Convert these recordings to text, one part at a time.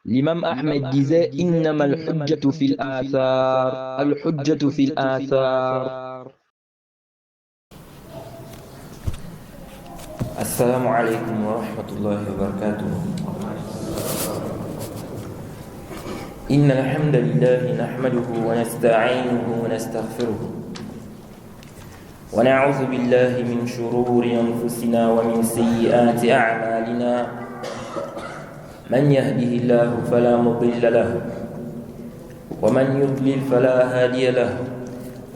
L'imam Ahmed disait Innama al-hujjatu fil athar, al-hujjatu fil athar. السلام عليكم ورحمة الله وبركاته. إن الحمد لله نحمده ونستعينه ونستغفره ونعوذ بالله من شرور أنفسنا ومن سيئات أعمالنا. من يهده الله فلا مضل له ومن يضلل فلا هادي له،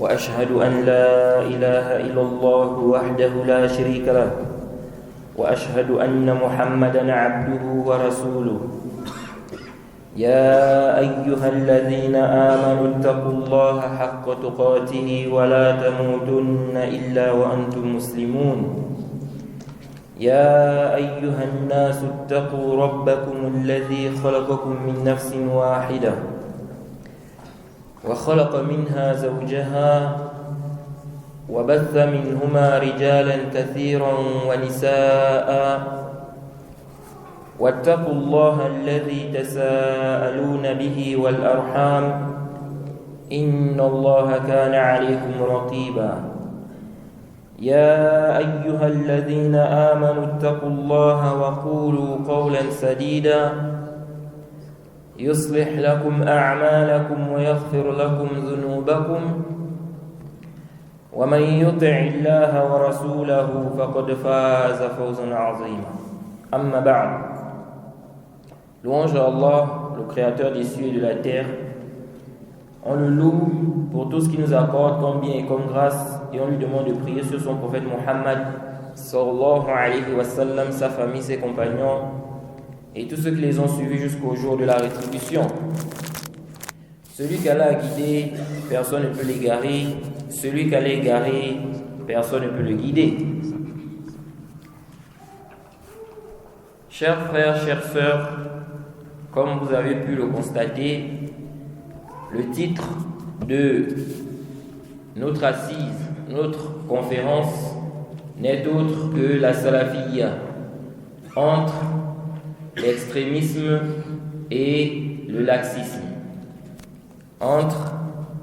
وأشهد أن لا إله إلا الله وحده لا شريك له، وأشهد أن محمدًا عبده ورسوله. يا أيها الذين آمنوا اتقوا الله حق تقاته ولا تموتن إلا وأنتم مسلمون. يا أيها الناس اتقوا ربكم الذي خلقكم من نفس واحدة وخلق منها زوجها وبث منهما رجالا كثيرا ونساء، واتقوا الله الذي تساءلون به والأرحام إن الله كان عليكم رقيبا. يا أيها الذين آمنوا اتقوا الله وقولوا قولا سديدا يصلح لكم أعمالكم ويغفر لكم ذنوبكم، ومن يطع الله ورسوله فقد فاز فوزا عظيما. أما بعد. Louange à Allah, le créateur des cieux et de la terre. On le loue pour tout ce qu'il nous accorde comme bien et comme grâce, et on lui demande de prier sur son prophète Muhammad sallallahu alayhi wa sallam, sa famille, ses compagnons et tous ceux qui les ont suivis jusqu'au jour de la rétribution. Celui qu'Allah a guidé, personne ne peut l'égarer. Celui qu'Allah a égaré, personne ne peut le guider. Chers frères, chères sœurs, comme vous avez pu le constater, le titre de notre assise, notre conférence, n'est autre que la salafiyya, entre l'extrémisme et le laxisme. Entre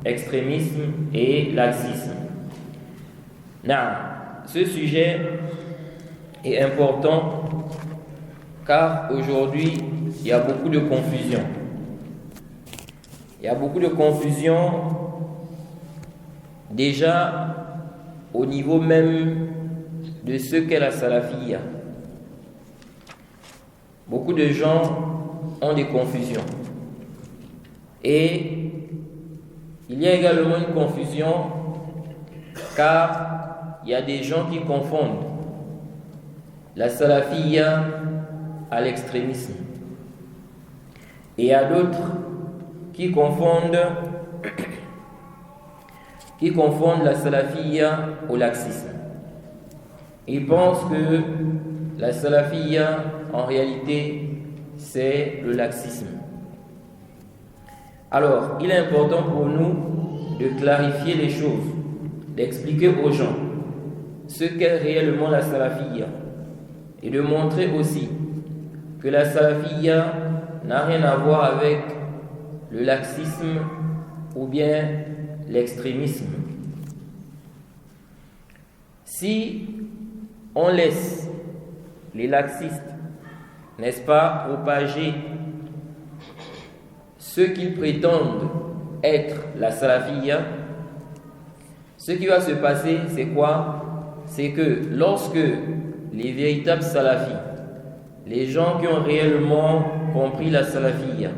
extrémisme et laxisme. Ce sujet est important car aujourd'hui, il y a beaucoup de confusion. Il y a beaucoup de confusion déjà au niveau même de ce qu'est la salafiyya. Beaucoup de gens ont des confusions. Et il y a également une confusion car il y a des gens qui confondent la salafiyya à l'extrémisme. Et il y a d'autres qui confondent la salafiyya au laxisme. Ils pensent que la salafiyya, en réalité, c'est le laxisme. Alors, il est important pour nous de clarifier les choses, d'expliquer aux gens ce qu'est réellement la salafiyya et de montrer aussi que la salafiyya n'a rien à voir avec le laxisme ou bien l'extrémisme. Si on laisse les laxistes, n'est-ce pas, propager ce qu'ils prétendent être la salafiyya, ce qui va se passer, c'est quoi? C'est que lorsque les véritables salafis, les gens qui ont réellement compris la salafiyya,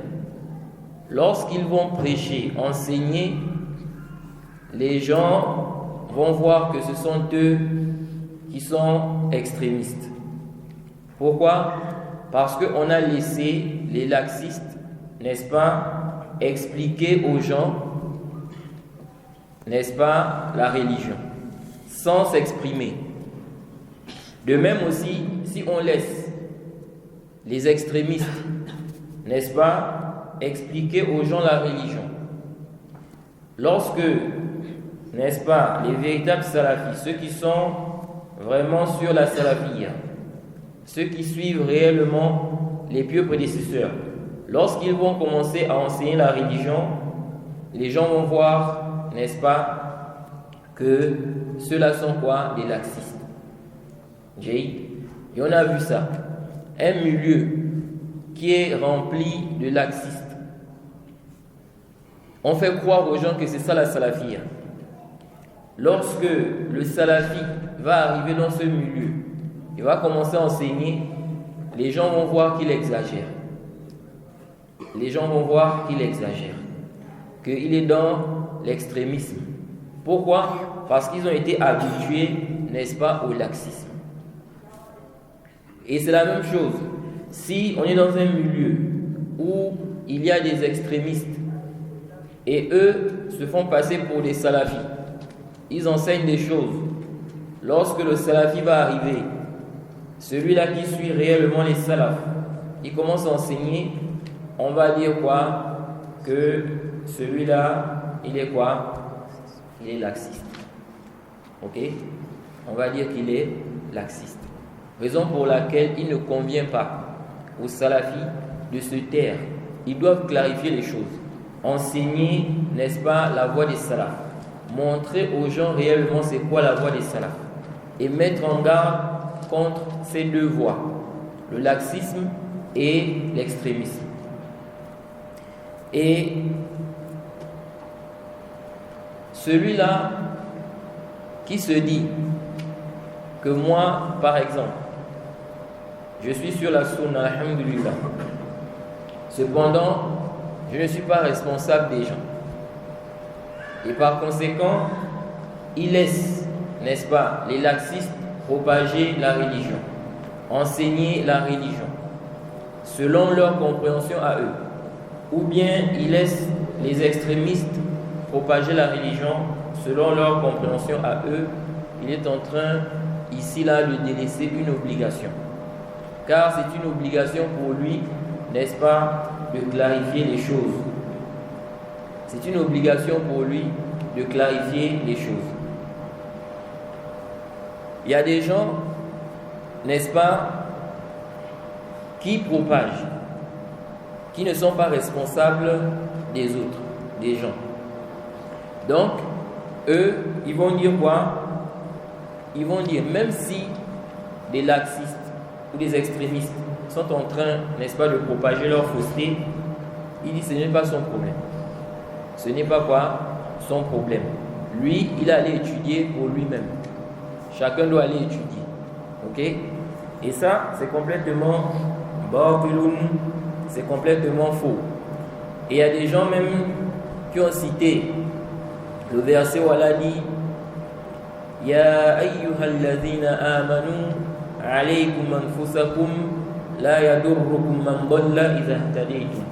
lorsqu'ils vont prêcher, enseigner, les gens vont voir que ce sont eux qui sont extrémistes. Pourquoi? Parce qu'on a laissé les laxistes, n'est-ce pas, expliquer aux gens, n'est-ce pas, la religion, sans s'exprimer. De même aussi, si on laisse les extrémistes, n'est-ce pas, expliquer aux gens la religion. Lorsque, n'est-ce pas, les véritables salafis, ceux qui sont vraiment sur la salafiyya, ceux qui suivent réellement les pieux prédécesseurs, lorsqu'ils vont commencer à enseigner la religion, les gens vont voir, n'est-ce pas, que ceux-là sont quoi? Des laxistes. Et on a vu ça. Un milieu qui est rempli de laxistes. On fait croire aux gens que c'est ça la salafia. Lorsque le salafi va arriver dans ce milieu, il va commencer à enseigner, les gens vont voir qu'il exagère. Les gens vont voir qu'il exagère, qu'il est dans l'extrémisme. Pourquoi? Parce qu'ils ont été habitués, n'est-ce pas, au laxisme. Et c'est la même chose. Si on est dans un milieu où il y a des extrémistes et eux se font passer pour des salafis, ils enseignent des choses. Lorsque le salafi va arriver, celui-là qui suit réellement les salafs, il commence à enseigner, on va dire quoi? Que celui-là, il est quoi? Il est laxiste. Ok? On va dire qu'il est laxiste. Raison pour laquelle il ne convient pas aux salafis de se taire. Ils doivent clarifier les choses. Enseigner, n'est-ce pas, la voie des salafs. Montrer aux gens réellement c'est quoi la voie des salafs. Et mettre en garde contre ces deux voies, le laxisme et l'extrémisme. Et celui-là qui se dit que moi, par exemple, je suis sur la sunna, alhamdulillah. Cependant, je ne suis pas responsable des gens. Et par conséquent, il laisse, n'est-ce pas, les laxistes propager la religion, enseigner la religion, selon leur compréhension à eux. Ou bien il laisse les extrémistes propager la religion selon leur compréhension à eux. Il est en train, ici, là, de délaisser une obligation. Car c'est une obligation pour lui, n'est-ce pas, de clarifier les choses. C'est une obligation pour lui de clarifier les choses. Il y a des gens, n'est-ce pas, qui propagent, qui ne sont pas responsables des autres, des gens. Donc, eux, ils vont dire quoi? Ils vont dire, même si des laxistes ou des extrémistes sont en train, n'est-ce pas, de propager leur fausseté, il dit, ce n'est pas son problème. Ce n'est pas quoi? Son problème. Lui, il allait étudier pour lui-même. Chacun doit aller étudier. Ok? Et ça, c'est complètement batilun, c'est complètement faux. Et il y a des gens même qui ont cité le verset où Allah dit Ya ayyuhalladhina amanu alaykum anfusakum la yadurrukum man dalla idha ihtadaytum.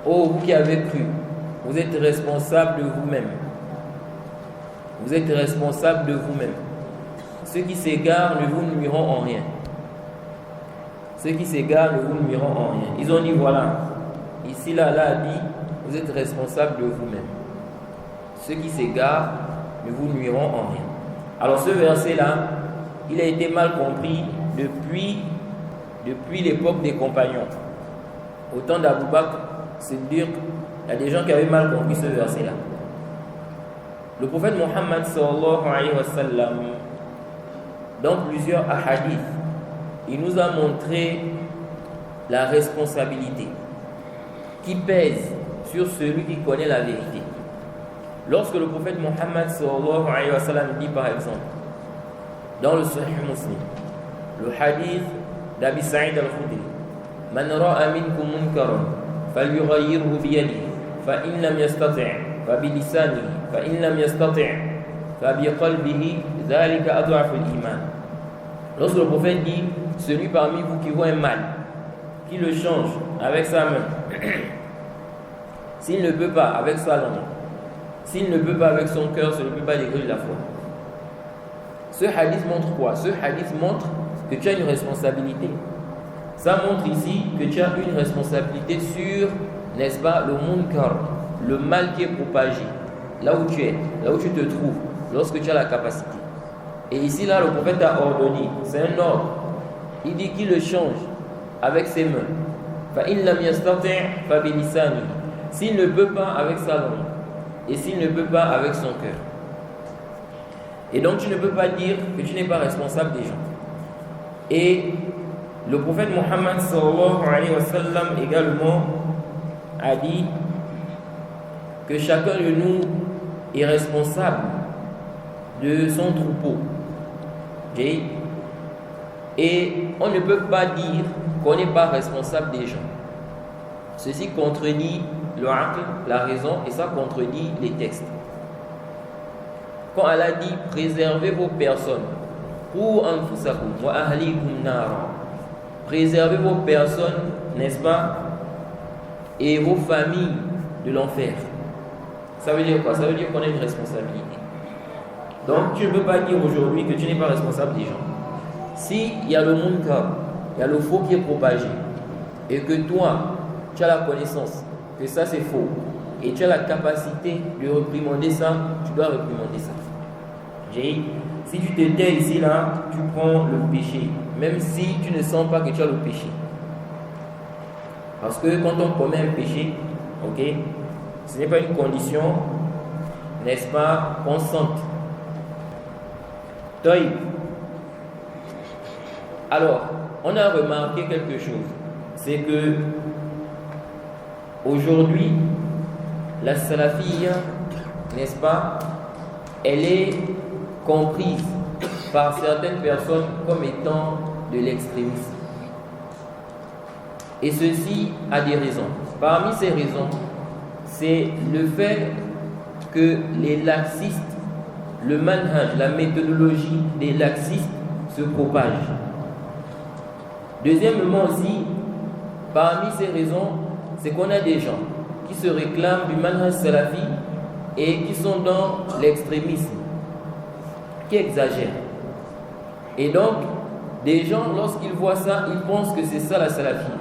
Oh, vous qui avez cru, vous êtes responsable de vous-même. Vous êtes responsable de vous-même. Ceux qui s'égarent ne vous nuiront en rien. Ceux qui s'égarent ne vous nuiront en rien. Ils ont dit voilà, ici là, Allah a dit, vous êtes responsable de vous-même. Ceux qui s'égarent ne vous nuiront en rien. Alors ce verset-là, il a été mal compris depuis l'époque des compagnons. Au temps d'Abou Bakr, c'est dire qu'il y a des gens qui avaient mal compris ce verset-là. Le prophète Mohammed sallallahu alayhi wa sallam, dans plusieurs hadiths, il nous a montré la responsabilité qui pèse sur celui qui connaît la vérité. Lorsque le prophète Mohammed sallallahu alayhi wa sallam dit par exemple, dans le Sahih Muslim, le hadith d'Abi Sa'id al-Khudri, Man ra'a minkum munkaran falyughayyirhu biyadihi fa in lam yastati' fa bilisanihi fa in lam yastati' fa biqalbihi dhalika ad'afu al-iman. Lorsque le prophète dit, celui parmi vous qui voit un mal, qui le change avec sa main, s'il ne peut pas avec sa langue, s'il ne peut pas avec son cœur, ce ne peut pas dégager la foi. Ce hadith montre quoi? Ce hadith montre que tu as une responsabilité. Ça montre ici que tu as une responsabilité sur, n'est-ce pas, le munkar, le mal qui est propagé, là où tu es, là où tu te trouves, lorsque tu as la capacité. Et ici, là, le prophète a ordonné, c'est un ordre. Il dit qu'il le change avec ses mains. فإن لم يستطع فبلسانه. S'il ne peut pas avec sa langue et s'il ne peut pas avec son cœur. Et donc tu ne peux pas dire que tu n'es pas responsable des gens. Et le prophète Mohammed sallallahu alayhi wa sallam également a dit que chacun de nous est responsable de son troupeau. Et on ne peut pas dire qu'on n'est pas responsable des gens. Ceci contredit le aql, la raison, et ça contredit les textes. Quand Allah dit préservez vos personnes, préservez vos personnes, n'est-ce pas, et vos familles de l'enfer. Ça veut dire quoi? Ça veut dire qu'on a une responsabilité. Donc tu ne peux pas dire aujourd'hui que tu n'es pas responsable des gens. Si il y a le munkar, il y a le faux qui est propagé, et que toi, tu as la connaissance que ça c'est faux, et tu as la capacité de réprimander ça, tu dois réprimander ça. Si tu te tais ici, là, tu prends le péché, même si tu ne sens pas que tu as le péché. Parce que quand on commet un péché, ok, ce n'est pas une condition, n'est-ce pas, constante. Alors, on a remarqué quelque chose, c'est que aujourd'hui, la salafiyya, n'est-ce pas, elle est comprise par certaines personnes comme étant de l'extrémisme. Et ceci a des raisons. Parmi ces raisons, c'est le fait que les laxistes, le manhaj, la méthodologie des laxistes se propage. Deuxièmement aussi, parmi ces raisons, c'est qu'on a des gens qui se réclament du manhaj salafi et qui sont dans l'extrémisme, qui exagèrent. Et donc, des gens, lorsqu'ils voient ça, ils pensent que c'est ça la salafiyya.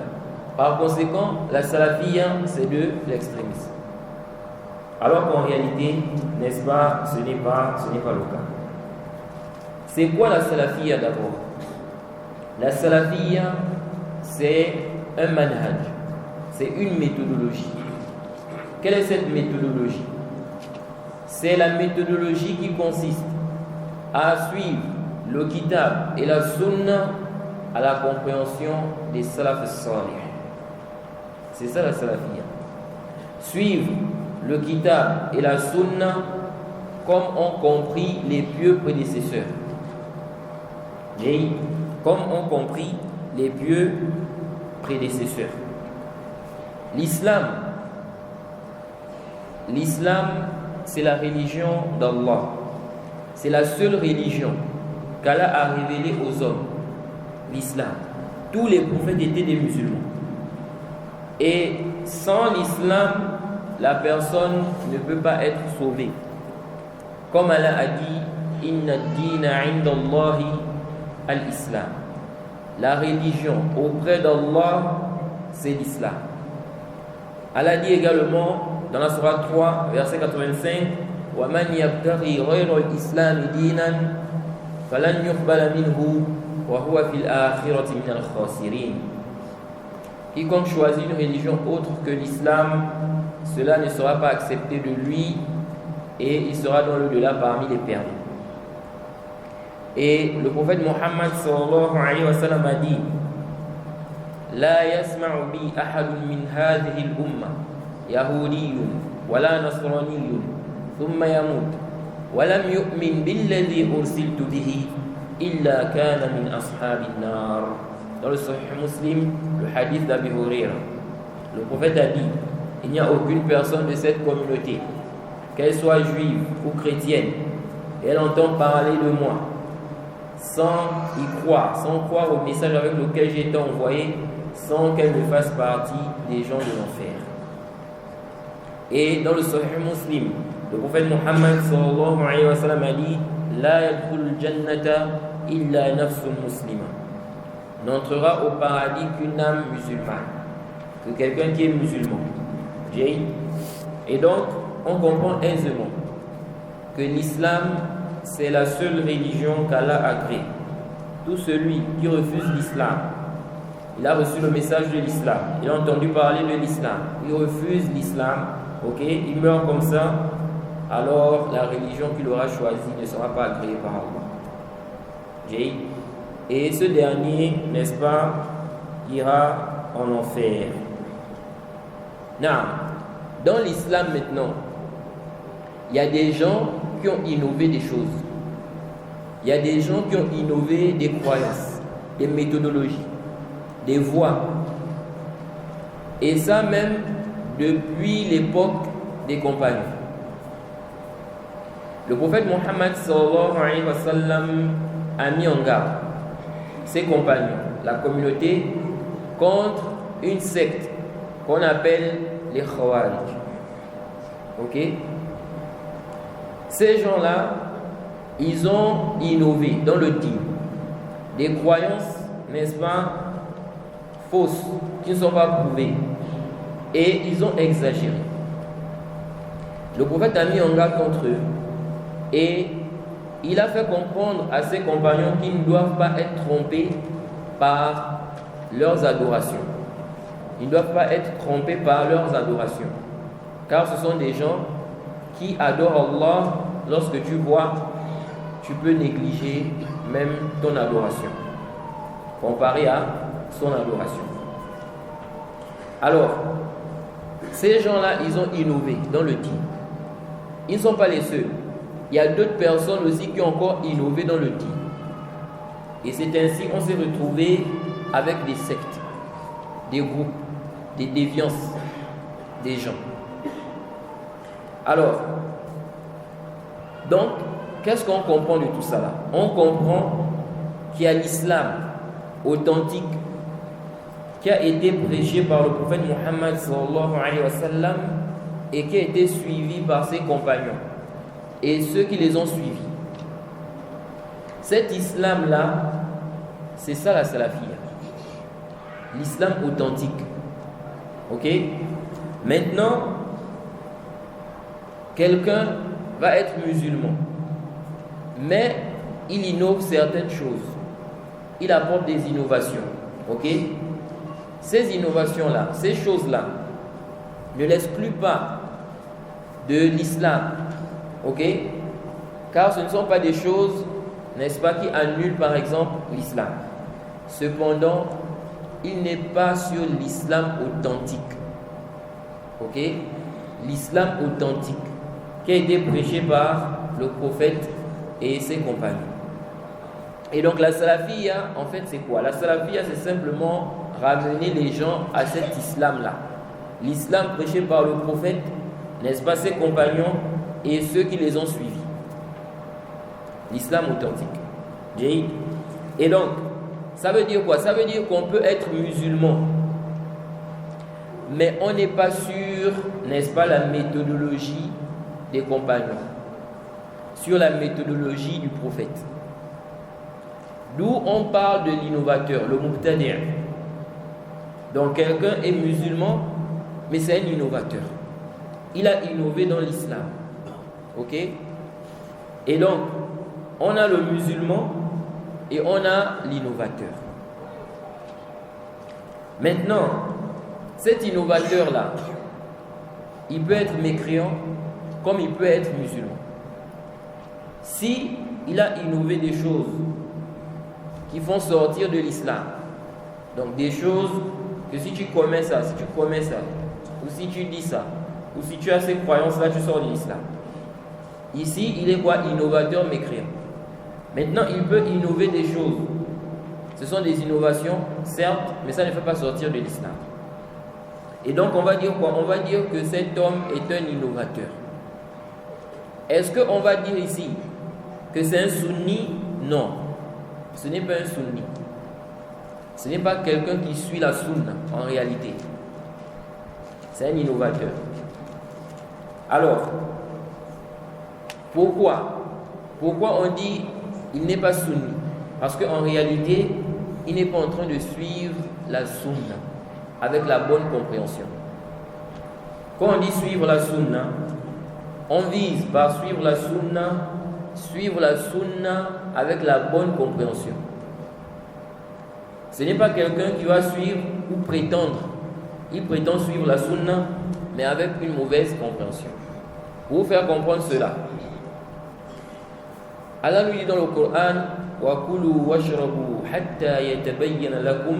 Par conséquent, la salafiyya, c'est de l'extrémisme. Alors qu'en réalité, n'est-ce pas, ce n'est pas le cas. C'est quoi la salafiyya d'abord? La salafiyya, c'est un manhaj, c'est une méthodologie. Quelle est cette méthodologie? C'est la méthodologie qui consiste à suivre le kitab et la sunna à la compréhension des salaf salih. C'est ça la salafiyya. Suivre le kitab et la sunna comme ont compris les pieux prédécesseurs. Et comme ont compris les pieux prédécesseurs. L'islam, c'est la religion d'Allah. C'est la seule religion qu'Allah a révélée aux hommes. L'islam. Tous les prophètes étaient des musulmans. Et sans l'islam, la personne ne peut pas être sauvée. Comme Allah a dit, Inna ad-dina 'inda Allahi al-Islam. La religion auprès d'Allah, c'est l'islam. Allah dit également dans la sourate 3, verset 85, وَمَنْ يَبْتَغِي غَيْرَ الْإِسْلَامِ دِينًا فَلَنْ يُقْبَلَ مِنْهُ وَهُوَ فِي الْآخِرَةِ مِنَ الْخَاسِرِينَ. Quiconque choisit une religion autre que l'islam, cela ne sera pas accepté de lui et il sera dans l'au-delà parmi les perdus. Et le prophète Mohammed sallallahu alayhi wa sallam a dit, لا يسمع بي أحد من هذه الأمة يهودي ولا نصراني ثم يموت ولم يؤمن بالذي أرسلت به إلا كان من أصحاب النار. Dans le Sahih Muslim, le hadith d'Abi Huraira, le prophète a dit, il n'y a aucune personne de cette communauté, qu'elle soit juive ou chrétienne, et elle entend parler de moi, sans y croire, sans croire au message avec lequel j'ai été envoyé, sans qu'elle ne fasse partie des gens de l'enfer. Et dans le Sahih Muslim, le prophète Mohammed sallallahu alayhi wa sallam a dit, La yadkhulul jannata illa nafsun muslima. N'entrera au paradis qu'une âme musulmane, que quelqu'un qui est musulman. Et donc, on comprend aisément que l'islam, c'est la seule religion qu'Allah a créée. Tout celui qui refuse l'islam il a reçu le message de l'islam, il a entendu parler de l'islam, il refuse l'islam, ok, il meurt comme ça, alors la religion qu'il aura choisie ne sera pas agréée par Allah. Et ce dernier, n'est-ce pas, ira en enfer. Dans l'islam maintenant, il y a des gens qui ont innové des choses. Il y a des gens qui ont innové des croyances, des méthodologies, des voies. Et ça même depuis l'époque des compagnons. Le prophète Mohammed sallallahu alayhi wa sallam a mis en garde ses compagnons, la communauté, contre une secte qu'on appelle les Khawarij. Ok? Ces gens-là, ils ont innové dans le dîn des croyances, n'est-ce pas, fausses, qui ne sont pas prouvées, et ils ont exagéré. Le prophète a mis en garde contre eux et il a fait comprendre à ses compagnons qu'ils ne doivent pas être trompés par leurs adorations. Ils ne doivent pas être trompés par leurs adorations, car ce sont des gens qui adorent Allah. Lorsque tu vois, tu peux négliger même ton adoration comparé à son adoration. Alors, ces gens-là, ils ont innové dans le dîn. Ils ne sont pas les seuls. Il y a d'autres personnes aussi qui ont encore innové dans le dîn. Et c'est ainsi qu'on s'est retrouvé avec des sectes, des groupes, des déviances des gens. Alors, donc, qu'est-ce qu'on comprend de tout ça là? On comprend qu'il y a l'islam authentique qui a été prêché par le prophète Mohammed sallallahu alayhi wa sallam et qui a été suivi par ses compagnons et ceux qui les ont suivis. Cet islam-là, c'est ça la salafia. L'islam authentique. Ok? Maintenant, quelqu'un va être musulman, mais il innove certaines choses. Il apporte des innovations. Ok? Ces innovations-là, ces choses-là, ne l'excluent pas de l'islam. Ok? Car ce ne sont pas des choses, n'est-ce pas, qui annulent par exemple l'islam. Cependant, il n'est pas sur l'islam authentique. Ok? L'islam authentique qui a été prêché par le prophète et ses compagnons. Et donc la salafia, en fait, c'est quoi? La salafia, c'est simplement ramener les gens à cet islam-là. L'islam prêché par le prophète, n'est-ce pas, ses compagnons et ceux qui les ont suivis. L'islam authentique. Et donc, ça veut dire quoi? Ça veut dire qu'on peut être musulman, mais on n'est pas sûr, n'est-ce pas, la méthodologie des compagnons, sur la méthodologie du prophète. D'où on parle de l'innovateur, le mubtadi'. Donc quelqu'un est musulman, mais c'est un innovateur. Il a innové dans l'islam. Ok? Et donc, on a le musulman et on a l'innovateur. Maintenant, cet innovateur-là, il peut être mécréant comme il peut être musulman. Si il a innové des choses qui font sortir de l'islam, donc des choses que si tu commets ça, ou si tu dis ça, ou si tu as ces croyances-là, tu sors de l'islam. Ici, il est quoi? Innovateur mécréant. Maintenant, il peut innover des choses. Ce sont des innovations, certes, mais ça ne fait pas sortir de l'islam. Et donc, on va dire quoi? On va dire que cet homme est un innovateur. Est-ce qu'on va dire ici que c'est un sunni? Non. Ce n'est pas un sunni. Ce n'est pas quelqu'un qui suit la sunna en réalité. C'est un innovateur. Alors, pourquoi on dit il n'est pas sunni? Parce qu'en réalité, il n'est pas en train de suivre la sunna avec la bonne compréhension. Quand on dit suivre la sunna, on vise par suivre la sunna avec la bonne compréhension. Ce n'est pas quelqu'un qui va suivre ou prétendre. Il prétend suivre la sunna, mais avec une mauvaise compréhension. Pour vous faire comprendre cela, Allah nous dit dans le Coran: wa kulu washrabu hatta yatabayyana lakum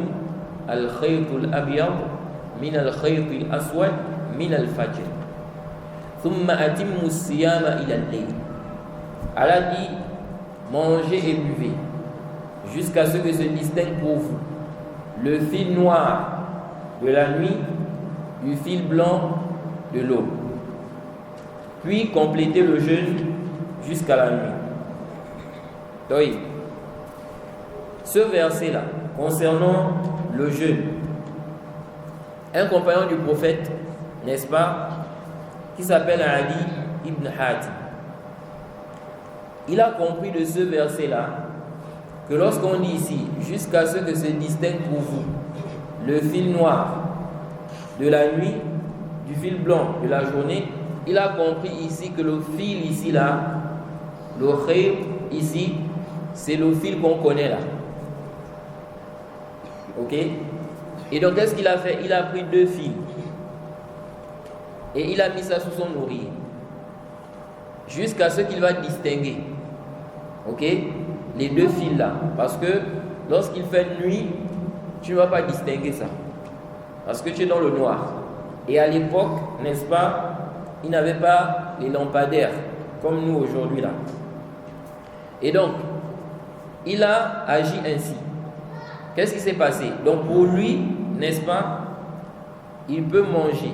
al-khayt al-abyad min al-khayt al-aswad min al-fajr thumma atimmu as-siyama ila al-layl. Allah dit: mangez et buvez jusqu'à ce que se distingue pour vous le fil noir de la nuit du fil blanc de l'aube, puis complétez le jeûne jusqu'à la nuit. Oui. Ce verset-là, concernant le jeûne, un compagnon du prophète, n'est-ce pas, qui s'appelle Ali ibn Hatim, il a compris de ce verset-là que lorsqu'on dit ici, jusqu'à ce que se distingue pour vous le fil noir de la nuit du fil blanc de la journée, il a compris ici que le fil ici là, le khayr ici, c'est le fil qu'on connaît là. Ok? Et donc qu'est-ce qu'il a fait? Il a pris 2 fils et il a mis ça sous son oreiller jusqu'à ce qu'il va distinguer. Ok? Les 2 fils là. Parce que lorsqu'il fait nuit, tu ne vas pas distinguer ça. Parce que tu es dans le noir. Et à l'époque, n'est-ce pas, ils n'avaient pas les lampadaires comme nous aujourd'hui là. Et donc, il a agi ainsi. Qu'est-ce qui s'est passé? Donc pour lui, n'est-ce pas, il peut manger.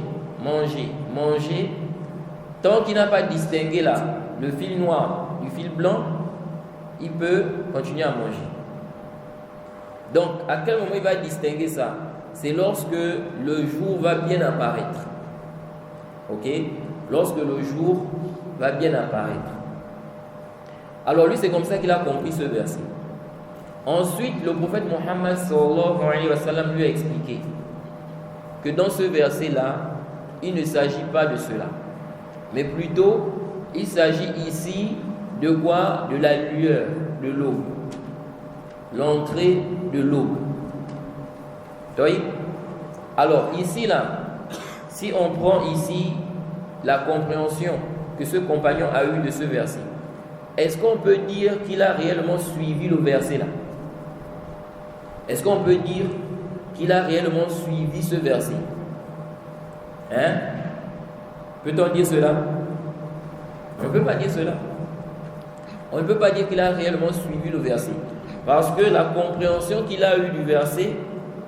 Tant qu'il n'a pas distingué là le fil noir du fil blanc, il peut continuer à manger. Donc à quel moment il va distinguer ça? C'est lorsque le jour va bien apparaître. Ok? Lorsque le jour va bien apparaître. Alors lui, c'est comme ça qu'il a compris ce verset. Ensuite, le prophète Mohammed sallallahu alayhi wa sallam lui a expliqué que dans ce verset-là, il ne s'agit pas de cela. Mais plutôt, il s'agit ici de quoi? De la lueur de l'aube. L'entrée de l'aube. Oui? Alors ici, là, si on prend ici la compréhension que ce compagnon a eue de ce verset, est-ce qu'on peut dire qu'il a réellement suivi le verset là? Est-ce qu'on peut dire qu'il a réellement suivi ce verset? Hein? Peut-on dire cela? On ne peut pas dire cela. On ne peut pas dire qu'il a réellement suivi le verset. Parce que la compréhension qu'il a eue du verset,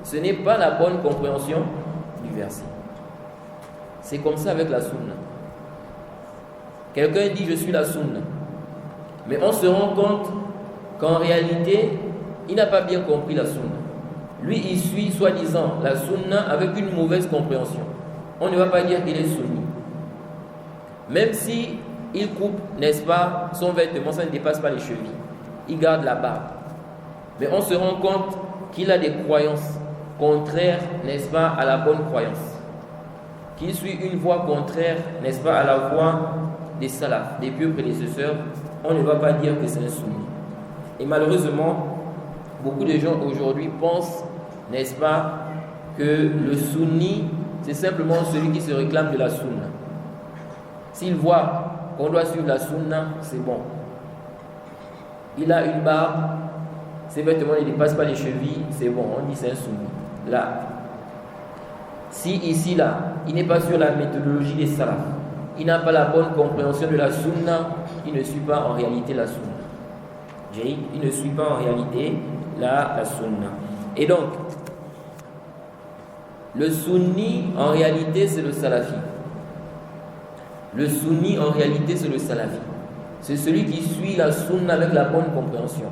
ce n'est pas la bonne compréhension du verset. C'est comme ça avec la sunna. Quelqu'un dit: je suis la sunna. Mais on se rend compte qu'en réalité, il n'a pas bien compris la sunna. Lui, il suit soi-disant la sunna avec une mauvaise compréhension. On ne va pas dire qu'il est sunni. Même si il coupe, n'est-ce pas, son vêtement, ça ne dépasse pas les chevilles. Il garde la barbe. Mais on se rend compte qu'il a des croyances contraires, n'est-ce pas, à la bonne croyance. Qu'il suit une voie contraire, n'est-ce pas, à la voie des salafs, des pieux prédécesseurs. On ne va pas dire que c'est un sunni. Et malheureusement, beaucoup de gens aujourd'hui pensent, n'est-ce pas, que le sunni, c'est simplement celui qui se réclame de la sunna. S'il voit qu'on doit suivre la sunna, c'est bon. Il a une barbe, ses vêtements ne dépassent pas les chevilles, c'est bon, on dit c'est un sunni. Là, si ici, là, il n'est pas sur la méthodologie des salafs, il n'a pas la bonne compréhension de la sunna, il ne suit pas en réalité la sunna. Il ne suit pas en réalité la sunna. Et donc, le sunni, en réalité, c'est le salafi. Le sunni, en réalité, c'est le salafi. C'est celui qui suit la sunna avec la bonne compréhension.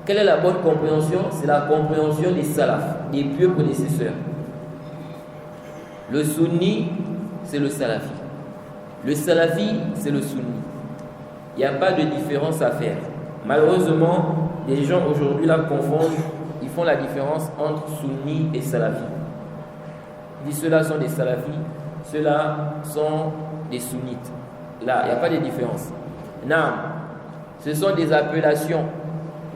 Quelle est la bonne compréhension? C'est la compréhension des salafs, des pieux prédécesseurs. Le sunni, c'est le salafi. Le salafi, c'est le sunni. Il n'y a pas de différence à faire. Malheureusement, les gens aujourd'hui là confondent, ils font la différence entre sunni et salafi. Ils disent ceux-là sont des salafis, ceux-là sont des sunnites. Là, il n'y a pas de différence. Non, ce sont des appellations.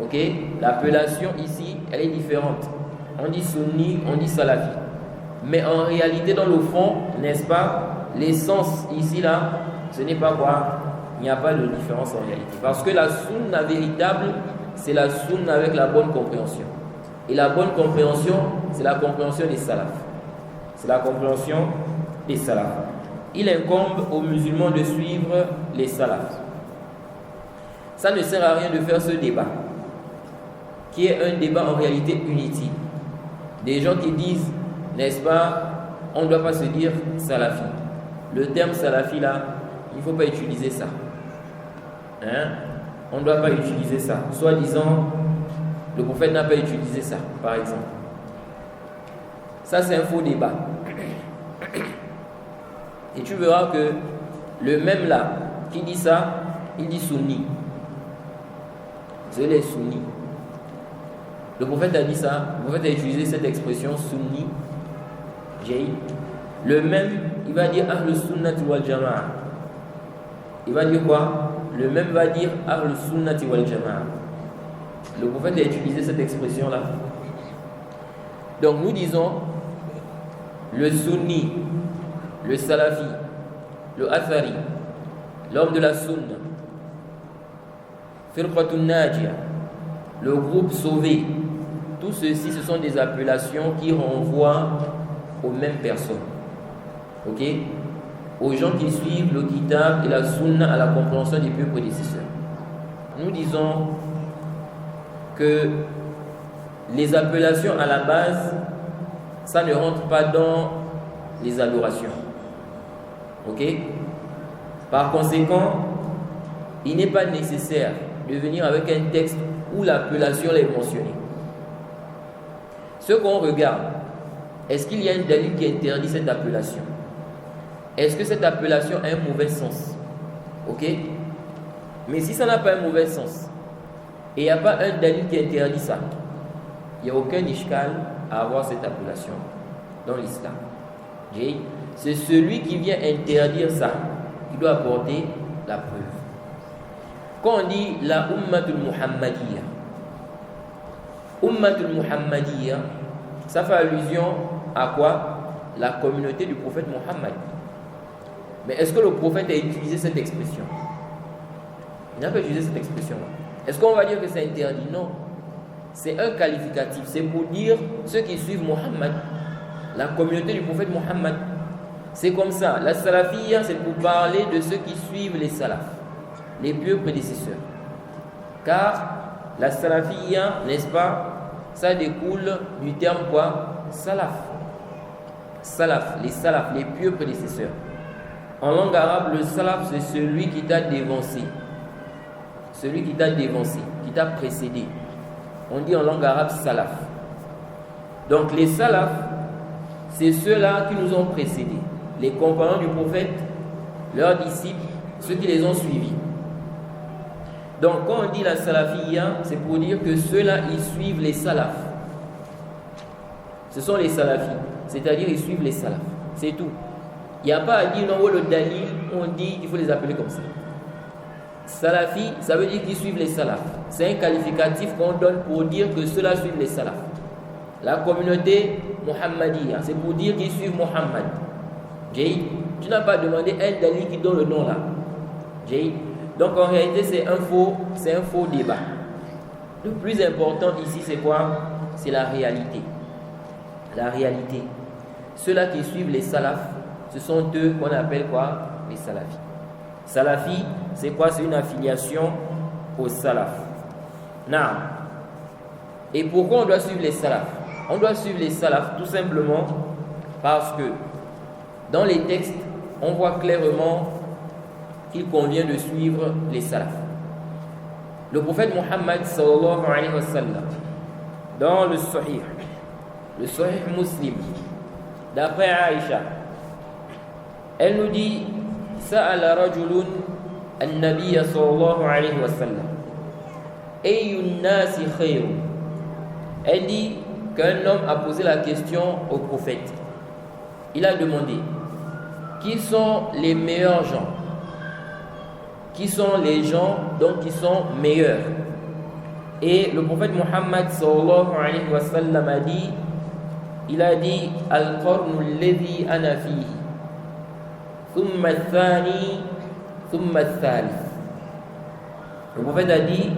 Ok? L'appellation ici, elle est différente. on dit sunni, on dit salafi. Mais en réalité, dans le fond, n'est-ce pas, l'essence ici, là, ce n'est pas quoi? Il n'y a pas de différence en réalité. Parce que la sunna véritable, c'est la sunna avec la bonne compréhension. Et la bonne compréhension, c'est la compréhension des salafs. C'est la compréhension des salafs. Il incombe aux musulmans de suivre les salafs. Ça ne sert à rien de faire ce débat, qui est un débat en réalité inutile. Des gens qui disent, n'est-ce pas, on ne doit pas se dire salafi. Le terme salafi là, il ne faut pas utiliser ça. On ne doit pas utiliser ça. Soit disant, le prophète n'a pas utilisé ça, par exemple. Ça, c'est un faux débat. Et tu verras que le même là, qui dit ça, il dit sunni. C'est les sunnis. Le prophète a dit ça, le prophète a utilisé cette expression sunni. Le même, il va dire ahlus sunnati wal jama'a. Il va dire quoi? Le même va dire ahlus sunnati wal jama'a. Le prophète a utilisé cette expression là. Donc nous disons le sunni, le salafi, le athari, l'homme de la sunna, firqatun najia, le groupe sauvé. Tout ceci, ce sont des appellations qui renvoient aux mêmes personnes. Ok? Aux gens qui suivent le kitab et la sunna à la compréhension des pieux prédécesseurs. Nous disons que les appellations à la base, ça ne rentre pas dans les adorations. Ok? Par conséquent, il n'est pas nécessaire de venir avec un texte où l'appellation est mentionnée. Ce qu'on regarde, est-ce qu'il y a une dalil qui interdit cette appellation? Est-ce que cette appellation a un mauvais sens? Ok? Mais si ça n'a pas un mauvais sens, et il n'y a pas un dalil qui interdit ça, il n'y a aucun ishkal à avoir cette appellation dans l'islam. Okay? C'est celui qui vient interdire ça qui doit apporter la preuve. Quand on dit la ummatul muhammadiyya, ça fait allusion à quoi? La communauté du prophète Mohammed. Mais est-ce que le prophète a utilisé cette expression? Il n'a pas utilisé cette expression-là. Est-ce qu'on va dire que c'est interdit? Non. C'est un qualificatif. C'est pour dire ceux qui suivent Mohammed, la communauté du prophète Mohammed. C'est comme ça. La salafiyya, c'est pour parler de ceux qui suivent les salafs, les pieux prédécesseurs. Car la salafiyya, n'est-ce pas, ça découle du terme quoi? Salaf. Salaf, les pieux prédécesseurs. En langue arabe, le salaf, c'est celui qui t'a dévancé. Celui qui t'a dévancé, qui t'a précédé. On dit en langue arabe salaf. Donc les salafs, c'est ceux-là qui nous ont précédés. Les compagnons du prophète, leurs disciples, ceux qui les ont suivis. Donc quand on dit la salafiyya, c'est pour dire que ceux-là, ils suivent les salafs. Ce sont les salafis, c'est-à-dire ils suivent les salafs. C'est tout. Il n'y a pas à dire non, le dalil, on dit qu'il faut les appeler comme ça. Salafi, ça veut dire qu'ils suivent les salafs. C'est un qualificatif qu'on donne pour dire que ceux-là suivent les salafs. La communauté Muhammadiyya, c'est pour dire qu'ils suivent Muhammad. Tu n'as pas demandé un dalil qui donne le nom là. Donc en réalité, c'est un faux débat. Le plus important ici, c'est quoi? C'est la réalité. La réalité. Ceux-là qui suivent les salafs, ce sont eux qu'on appelle quoi? Les salafis. Salafi, c'est quoi? C'est une affiliation aux salaf. Naam. Et pourquoi on doit suivre les salafs? On doit suivre les salafs tout simplement parce que dans les textes, on voit clairement qu'il convient de suivre les salafs. Le prophète Mohammed sallallahu alayhi wa sallam, dans le Sahih Muslim, d'après Aïcha, elle nous dit Sa'ala rajulun an-nabiyya sallallahu alayhi wa sallam Ayyun nasi khayrun. Elle dit qu'un homme a posé la question au prophète. Il a demandé qui sont les meilleurs gens? Qui sont les gens donc qui sont meilleurs? Et le prophète Mohammed sallallahu alayhi wa sallam a dit il a dit Al-Qarnu alladhi ana fihi, thumma al-thani, thumma al-thalith. Le prophète a dit,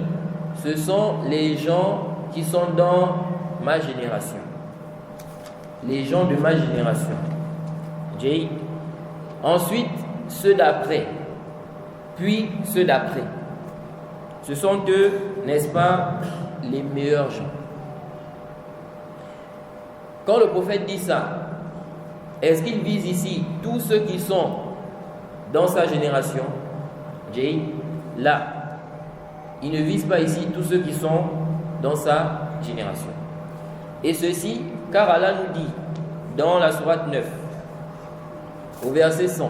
ce sont les gens qui sont dans ma génération. Les gens de ma génération. Ensuite, ceux d'après. Puis ceux d'après. Ce sont eux, n'est-ce pas, les meilleurs gens. Quand le prophète dit ça, est-ce qu'il vise ici tous ceux qui sont dans sa génération? Là, il ne vise pas ici tous ceux qui sont dans sa génération. Et ceci, car Allah nous dit dans la sourate 9, au verset 100,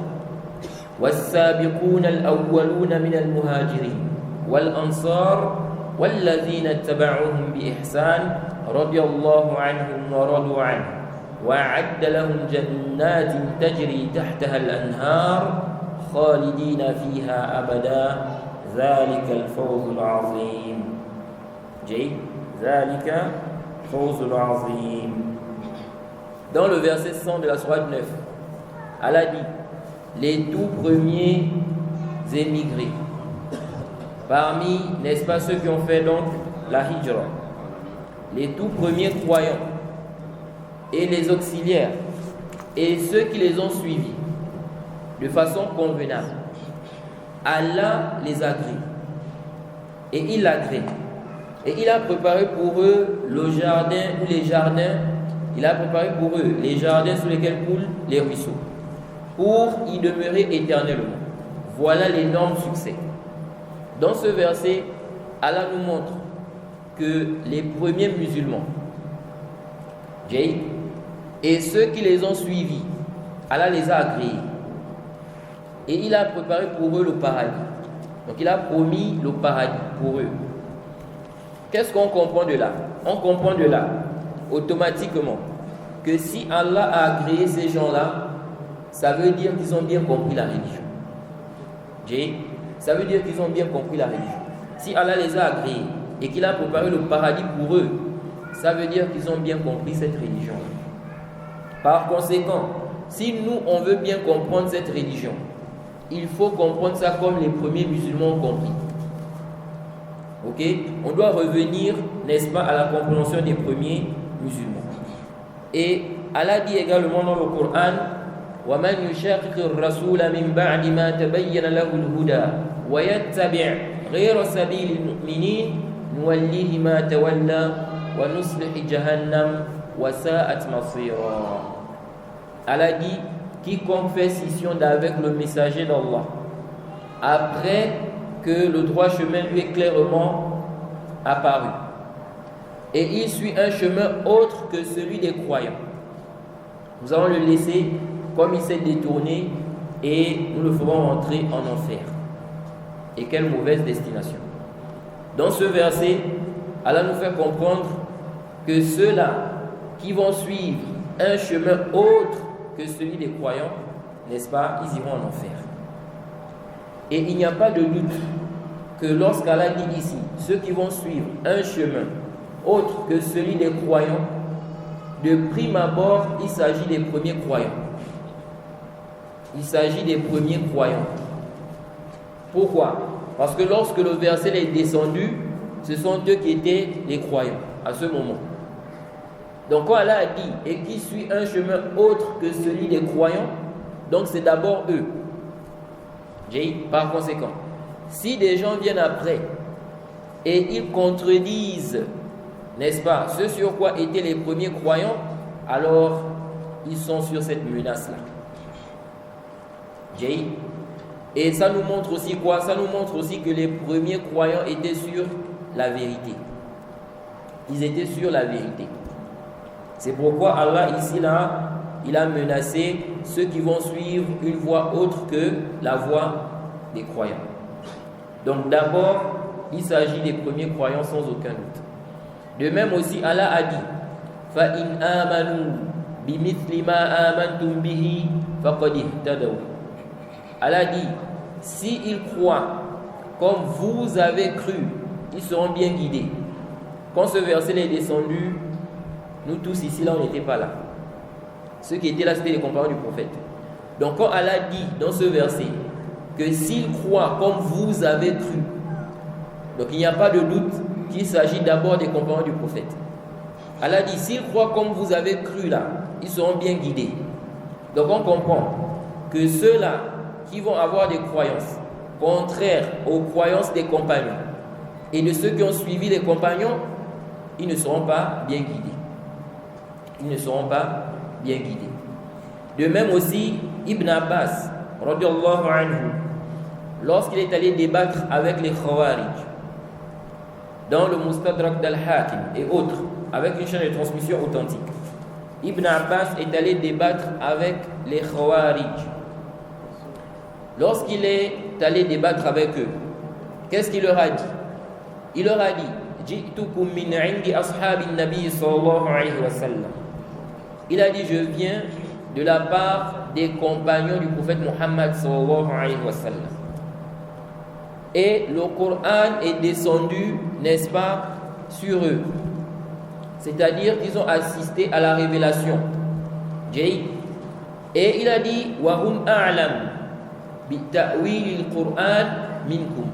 وَالسَّابِقُونَ الْأَوَّلُونَ مِنَ الْمُهَاجِرِينَ وَالْأَنصَارِ وَالَّذِينَ اتَّبَعُوهُم بِإِحْسَانٍ رَضِيَ اللَّهُ عَنْهُمْ وَرَضُوا عَنْهُ وَأَعَدَّ لَهُمْ جَنَّاتٍ تَجْرِي تَحْتَهَا الْأَنْهَارُ خَالِدِينَ فِيهَا أَبَدًا ذَلِكَ الْفَوْزُ الْعَظِيمُ. ذَلِكَ الْفَوْزُ الْعَظِيمُ. Dans le verset 100 de la sourate 9, Allah dit les tout premiers émigrés, parmi, n'est-ce pas, ceux qui ont fait donc la hijra, les tout premiers croyants et les auxiliaires et ceux qui les ont suivis de façon convenable, Allah les agrée et il l'agrée et il a préparé pour eux le jardin ou les jardins. Il a préparé pour eux les jardins sous lesquels coulent les ruisseaux, pour y demeurer éternellement. Voilà l'énorme succès. Dans ce verset, Allah nous montre que les premiers musulmans, et ceux qui les ont suivis, Allah les a agréés. Et il a préparé pour eux le paradis. Donc il a promis le paradis pour eux. Qu'est-ce qu'on comprend de là? On comprend de là automatiquement que si Allah a agréé ces gens-là, ça veut dire qu'ils ont bien compris la religion. Ça veut dire qu'ils ont bien compris la religion. Si Allah les a agréés et qu'il a préparé le paradis pour eux, ça veut dire qu'ils ont bien compris cette religion. Par conséquent, si nous on veut bien comprendre cette religion, il faut comprendre ça comme les premiers musulmans ont compris. Ok? On doit revenir, n'est-ce pas, à la compréhension des premiers musulmans. Et Allah dit également dans le Coran, وَمَنْ يُشَاقِقِ الرَّسُولَ مِنْ بَعْدِ مَا تَبَيَّنَ لَهُ الْهُدَى وَيَتَّبِعْ غَيْرَ سَبِيلِ الْمُؤْمِنِينَ نُوَلِّهِ مَا تَوَلَّى وَنُصْلِحِ جَهَنَّمَ وَسَاءَتْ مَصِيرًا. Allah dit, quiconque fait scission d'avec le messager d'Allah, après que le droit chemin lui est clairement apparu, et il suit un chemin autre que celui des croyants, nous allons le laisser comme il s'est détourné et nous le ferons rentrer en enfer. Et quelle mauvaise destination. Dans ce verset, Allah nous fait comprendre que ceux-là qui vont suivre un chemin autre que celui des croyants, n'est-ce pas, ils iront en enfer. Et il n'y a pas de doute que lorsqu'Allah dit ici, ceux qui vont suivre un chemin autre que celui des croyants, de prime abord, il s'agit des premiers croyants. Il s'agit des premiers croyants. Pourquoi? Parce que lorsque le verset est descendu, ce sont eux qui étaient les croyants à ce moment. Donc quand Allah a dit « et qui suit un chemin autre que celui des croyants », donc c'est d'abord eux. Par conséquent, si des gens viennent après et ils contredisent, n'est-ce pas, ce sur quoi étaient les premiers croyants, alors ils sont sur cette menace-là. Et ça nous montre aussi quoi? Ça nous montre aussi que les premiers croyants étaient sur la vérité. Ils étaient sur la vérité. C'est pourquoi Allah ici là, il a menacé ceux qui vont suivre une voie autre que la voie des croyants. Donc d'abord, il s'agit des premiers croyants sans aucun doute. De même aussi, Allah a dit فَإِنْ آمَنُوا بِمِثْلِ مَا آمَنْتُمْ بِهِ فَقَدِ اهْتَدَوْا. Allah dit, s'ils croient comme vous avez cru, ils seront bien guidés. Quand ce verset est descendu, nous tous ici là, on n'était pas là. Ceux qui étaient là, c'était les compagnons du prophète. Donc quand Allah dit dans ce verset que s'ils croient comme vous avez cru, donc il n'y a pas de doute qu'il s'agit d'abord des compagnons du prophète. Allah dit s'ils croient comme vous avez cru là, ils seront bien guidés. Donc on comprend que ceux-là qui vont avoir des croyances contraires aux croyances des compagnons et de ceux qui ont suivi les compagnons, ils ne seront pas bien guidés. Ils ne seront pas bien guidés. De même aussi, Ibn Abbas, radiyallahu anhu, lorsqu'il est allé débattre avec les Khawarij, dans le Mustadrak d'Al-Hakim et autres, avec une chaîne de transmission authentique, Ibn Abbas est allé débattre avec les Khawarij. Lorsqu'il est allé débattre avec eux, qu'est-ce qu'il leur a dit? Il leur a dit Ji'tukum min 'indi ashabin nabi sallallahu alayhi wa sallam. Il a dit je viens de la part des compagnons du prophète Muhammad sallallahu alayhi wa sallam. Et le Coran est descendu, n'est-ce pas, sur eux. C'est-à-dire qu'ils ont assisté à la révélation. Et il a dit wa hum a'lam bi ta'wil al-Qur'an minkum.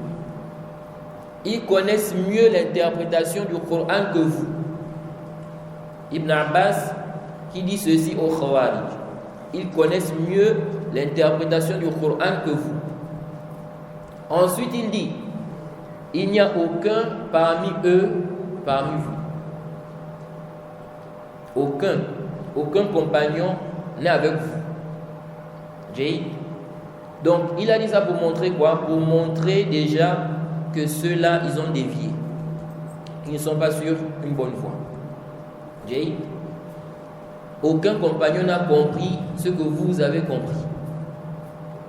Ils connaissent mieux l'interprétation du Coran que vous. Ibn Abbas qui dit ceci aux Khawarij. Ils connaissent mieux l'interprétation du Coran que vous. Ensuite il dit il n'y a aucun parmi eux, parmi vous. Aucun compagnon n'est avec vous. Donc il a dit ça pour montrer quoi? Pour montrer déjà que ceux-là, ils ont dévié. Ils ne sont pas sur une bonne voie. Aucun compagnon n'a compris ce que vous avez compris.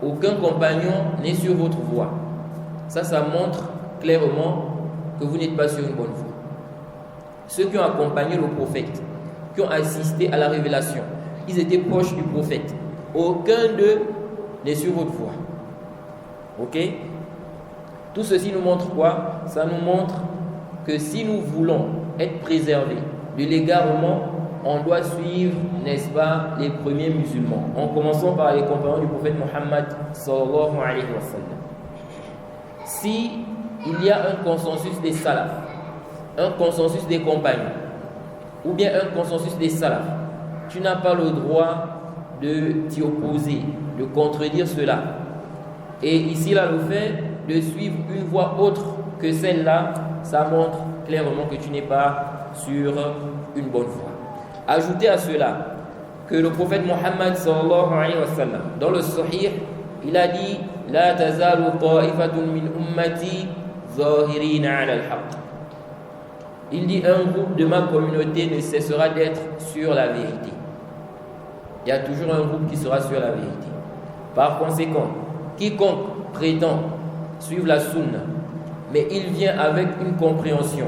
Aucun compagnon n'est sur votre voie. Ça montre clairement que vous n'êtes pas sur une bonne voie. Ceux qui ont accompagné le prophète, qui ont assisté à la révélation, ils étaient proches du prophète. Aucun d'eux n'est sur votre voie. Ok? Tout ceci nous montre quoi? Ça nous montre que si nous voulons être préservés de l'égarement, on doit suivre, n'est-ce pas, les premiers musulmans, en commençant par les compagnons du prophète Muhammad sallallahu alayhi wa sallam. Si il y a un consensus des salafs, un consensus des compagnons, ou bien un consensus des salafs, tu n'as pas le droit de t'y opposer, de contredire cela. Et ici, là, le fait de suivre une voie autre que celle-là, ça montre clairement que tu n'es pas sur une bonne voie. Ajoutez à cela que le prophète Muhammad sallallahu alayhi wa sallam, dans le Sahih, il a dit La tazalu ta'ifatun min ummati zahirina ala al-haqq. Il dit un groupe de ma communauté ne cessera d'être sur la vérité. Il y a toujours un groupe qui sera sur la vérité. Par conséquent, quiconque prétend suivre la sunna, mais il vient avec une compréhension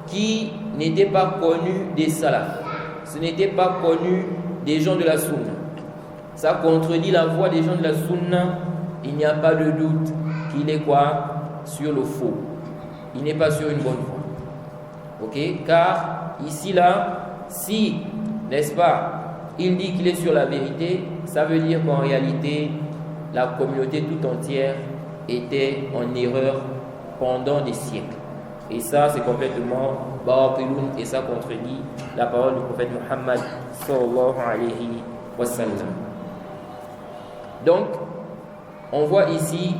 qui n'était pas connue des salafs, ce n'était pas connu des gens de la sunna, ça contredit la voix des gens de la sunna, il n'y a pas de doute qu'il est quoi? Sur le faux. Il n'est pas sur une bonne voie. Ok? Car ici là, si, n'est-ce pas, il dit qu'il est sur la vérité, ça veut dire qu'en réalité, la communauté tout entière était en erreur pendant des siècles. Et ça, c'est complètement batiloun et ça contredit la parole du prophète Muhammad sallallahu alayhi wa sallam. Donc, on voit ici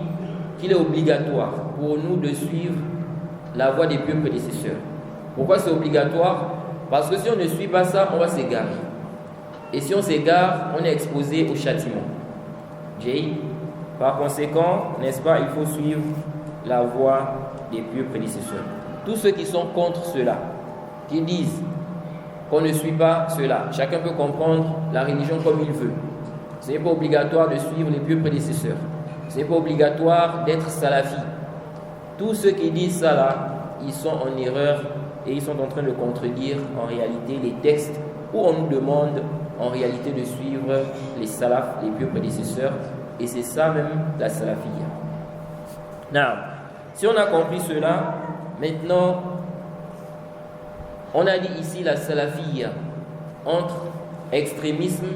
qu'il est obligatoire pour nous de suivre la voie des pieux prédécesseurs. Pourquoi c'est obligatoire? Parce que si on ne suit pas ça, on va s'égarer. Et si on s'égare, on est exposé au châtiment. Par conséquent, n'est-ce pas, il faut suivre la voie des pieux prédécesseurs. Tous ceux qui sont contre cela, qui disent qu'on ne suit pas cela, chacun peut comprendre la religion comme il veut. Ce n'est pas obligatoire de suivre les pieux prédécesseurs. Ce n'est pas obligatoire d'être salafi. Tous ceux qui disent ça là, ils sont en erreur et ils sont en train de contredire en réalité les textes où on nous demande en réalité de suivre les salafs, les pieux prédécesseurs. Et c'est ça même la salafiyya. Now, si on a compris cela, maintenant, on a dit ici la salafiyya entre extrémisme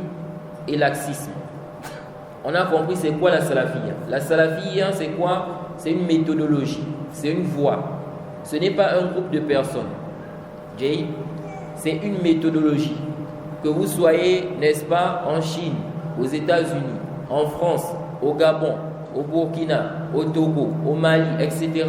et laxisme. On a compris c'est quoi la salafiyya. La salafiyya, c'est quoi? C'est une méthodologie, c'est une voie. Ce n'est pas un groupe de personnes. C'est une méthodologie. Que vous soyez, n'est-ce pas, en Chine, aux États-Unis, en France, au Gabon, au Burkina, au Togo, au Mali, etc.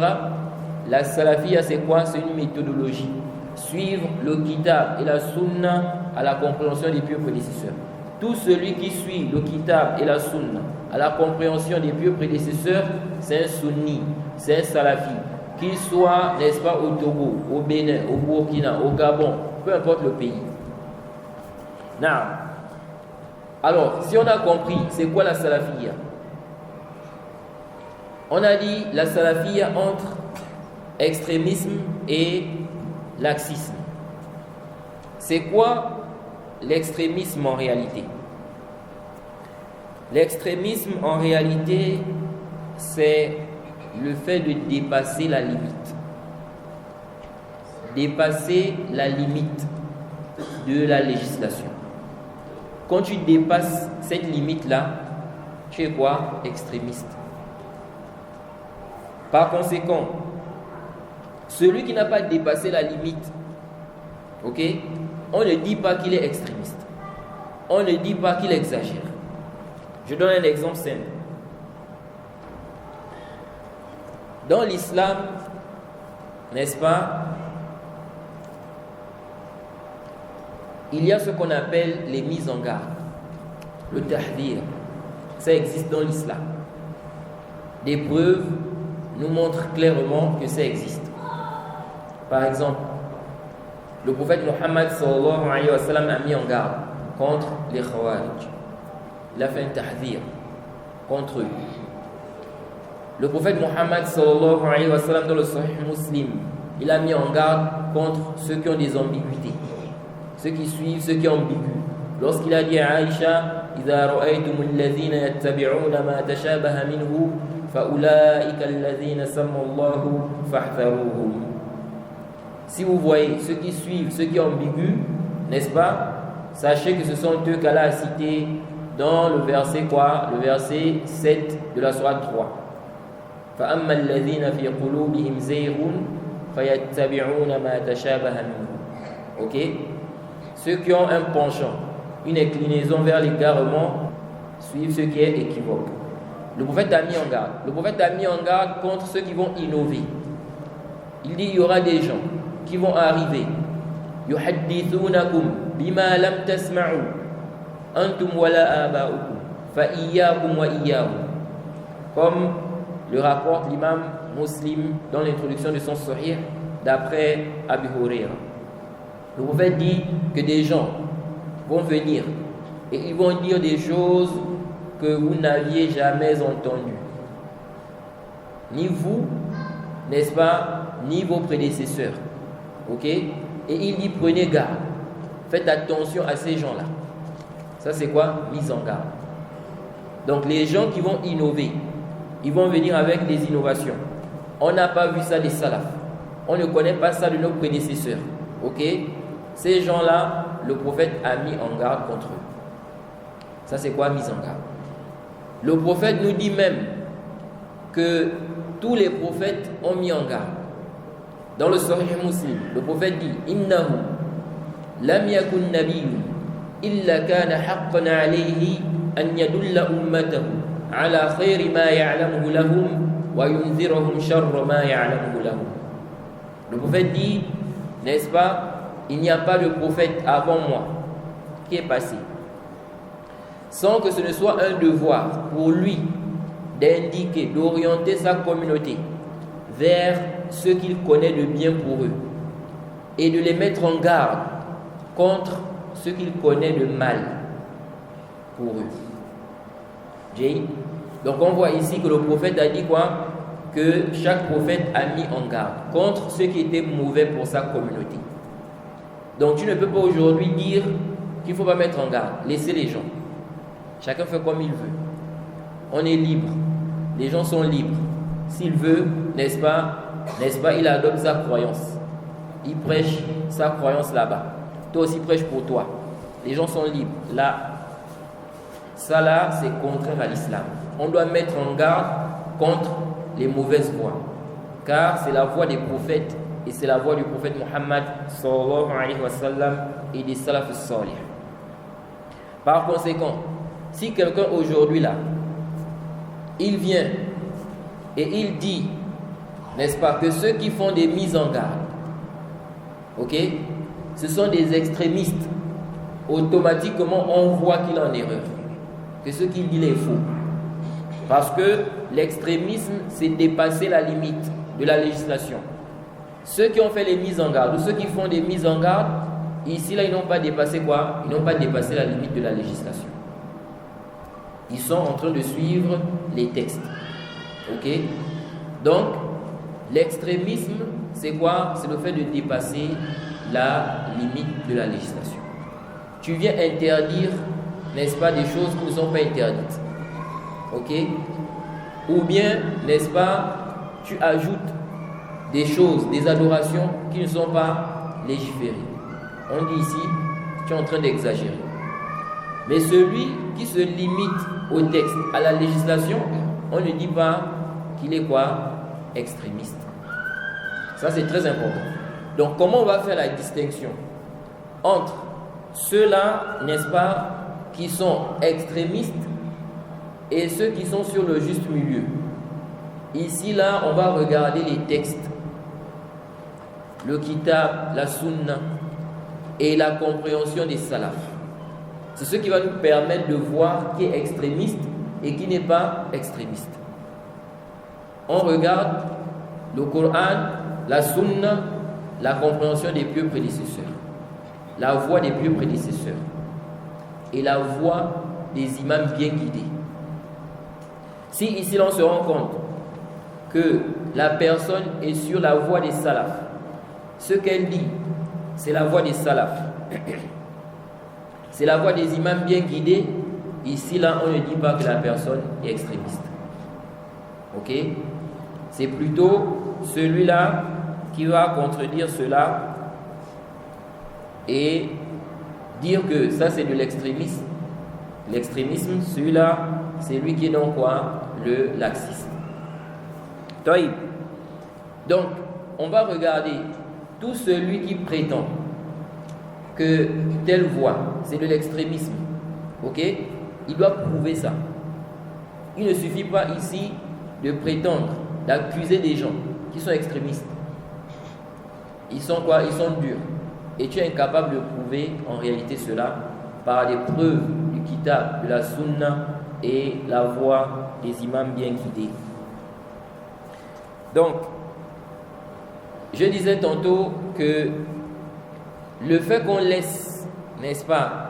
La salafiyya, c'est quoi? C'est une méthodologie. Suivre le kitab et la sunna à la compréhension des pieux prédécesseurs. Tout celui qui suit le kitab et la sunna à la compréhension des pieux prédécesseurs, c'est un sunni, c'est un salafi. Qu'il soit, n'est-ce pas, au Togo, au Bénin, au Burkina, au Gabon, peu importe le pays. Alors, si on a compris, c'est quoi la salafiyya? On a dit la salafiyya entre extrémisme et laxisme. C'est quoi l'extrémisme en réalité? L'extrémisme en réalité, c'est le fait de dépasser la limite. Dépasser la limite de la législation. Quand tu dépasses cette limite-là, tu es quoi? Extrémiste. Par conséquent, celui qui n'a pas dépassé la limite, ok, on ne dit pas qu'il est extrémiste. On ne dit pas qu'il exagère. Je donne un exemple simple. Dans l'islam, n'est-ce pas, il y a ce qu'on appelle les mises en garde, le tahdhir. Ça existe dans l'islam. Des preuves nous montrent clairement que ça existe. Par exemple, le prophète Mohammed sallallahu alayhi wa sallam a mis en garde contre les Khawarij. Il a fait un tahdhir contre eux. Le prophète Mohammed sallallahu alayhi wa sallam dans le Sahih Muslim, il a mis en garde contre ceux qui ont des ambiguïtés, ceux qui suivent, ceux qui ambiguent. Lorsqu'il a dit à Aïcha, إذا رأيتم الذين يتبعون ما تشابه منه فأولئك الذين سمى الله فاحذروهم. Si vous voyez ceux qui suivent, ceux qui ambiguent, n'est-ce pas? Sachez que ce sont eux qu'Allah a cités dans le verset quoi? Le verset 7 de la sourate 3. فأما الذين في قلوبهم زيغ فيتبعون ما تشابه منه. Ok? Ceux qui ont un penchant, une inclinaison vers l'égarement, suivent ce qui est équivoque. Le prophète a mis en garde. Le prophète a mis en garde contre ceux qui vont innover. Il dit il y aura des gens qui vont arriver. يحدثونكم بما لم تسمعوا أنتم ولا آباؤكم فإياكم وإياهم. Comme le rapporte l'imam Muslim dans l'introduction de son Sahih d'après Abu Huraira. Le prophète dit que des gens vont venir et ils vont dire des choses que vous n'aviez jamais entendues. Ni vous, n'est-ce pas, ni vos prédécesseurs. Ok? Et il dit prenez garde. Faites attention à ces gens-là. Ça c'est quoi? Mise en garde. Donc les gens qui vont innover, ils vont venir avec des innovations. On n'a pas vu ça des salafs. On ne connaît pas ça de nos prédécesseurs. Ok? Ces gens-là, le prophète a mis en garde contre eux. Ça c'est quoi mise en garde? Le prophète nous dit même que tous les prophètes ont mis en garde. Dans le Sahih Muslim, le prophète dit innahu lam yakun nabiyyun illa kana haqqan alayhi an yadulla ummatahu ala khayri ma ya'lamuhu lahum wa yunzirahum sharra ma ya'lamuhu lahum. Le prophète dit, n'est-ce pas, il n'y a pas de prophète avant moi qui est passé sans que ce ne soit un devoir pour lui d'indiquer, d'orienter sa communauté vers ce qu'il connaît de bien pour eux et de les mettre en garde contre ce qu'il connaît de mal pour eux. Donc on voit ici que le prophète a dit quoi? Que chaque prophète a mis en garde contre ce qui était mauvais pour sa communauté. Donc tu ne peux pas aujourd'hui dire qu'il ne faut pas mettre en garde. Laissez les gens. Chacun fait comme il veut. On est libre. Les gens sont libres. S'il veut, n'est-ce pas, il adopte sa croyance. Il prêche sa croyance là-bas. Toi aussi prêche pour toi. les gens sont libres. Là, ça là, c'est contraire à l'islam. On doit mettre en garde contre les mauvaises voies, car c'est la voie des prophètes et c'est la voie du prophète Muhammad sallallahu alayhi wa sallam et des salaf salih. Par conséquent, si quelqu'un aujourd'hui là, il vient et il dit, n'est-ce pas, que ceux qui font des mises en garde, ok, ce sont des extrémistes, automatiquement on voit qu'il est en erreur, que ce qu'il dit est faux. Parce que l'extrémisme, c'est dépasser la limite de la législation. Ceux qui ont fait les mises en garde, ou ceux qui font des mises en garde, ici là, ils n'ont pas dépassé quoi? Ils n'ont pas dépassé la limite de la législation. Ils sont en train de suivre les textes. Ok? Donc, l'extrémisme, c'est quoi? C'est le fait de dépasser la limite de la législation. Tu viens interdire, n'est-ce pas, des choses qui ne sont pas interdites. Ok? Ou bien, n'est-ce pas, tu ajoutes des choses, des adorations qui ne sont pas légiférées. On dit ici, tu es en train d'exagérer. Mais celui qui se limite au texte, à la législation, on ne dit pas qu'il est quoi? Extrémiste. Ça, c'est très important. Donc, comment on va faire la distinction entre ceux-là, n'est-ce pas, qui sont extrémistes et ceux qui sont sur le juste milieu? Ici, là, on va regarder les textes, le kitab, la sunna et la compréhension des salafs. C'est ce qui va nous permettre de voir qui est extrémiste et qui n'est pas extrémiste. On regarde le Coran, la sunna, la compréhension des pieux prédécesseurs, la voie des pieux prédécesseurs et la voie des imams bien guidés. Si ici l'on se rend compte que la personne est sur la voie des salafs, ce qu'elle dit, c'est la voie des salafs, c'est la voie des imams bien guidés, ici là on ne dit pas que la personne est extrémiste. Ok? C'est plutôt celui-là qui va contredire cela et dire que ça c'est de l'extrémisme. L'extrémisme, celui-là, c'est lui qui est donc quoi? Le laxisme. Donc, on va regarder tout celui qui prétend que telle voie, c'est de l'extrémisme. Ok? Il doit prouver ça. Il ne suffit pas ici de prétendre, d'accuser des gens qui sont extrémistes. Ils sont quoi? Ils sont durs. Et tu es incapable de prouver en réalité cela par des preuves du kitab, de la sunna et la voie des imams bien guidés. Donc, je disais tantôt que le fait qu'on laisse, n'est-ce pas,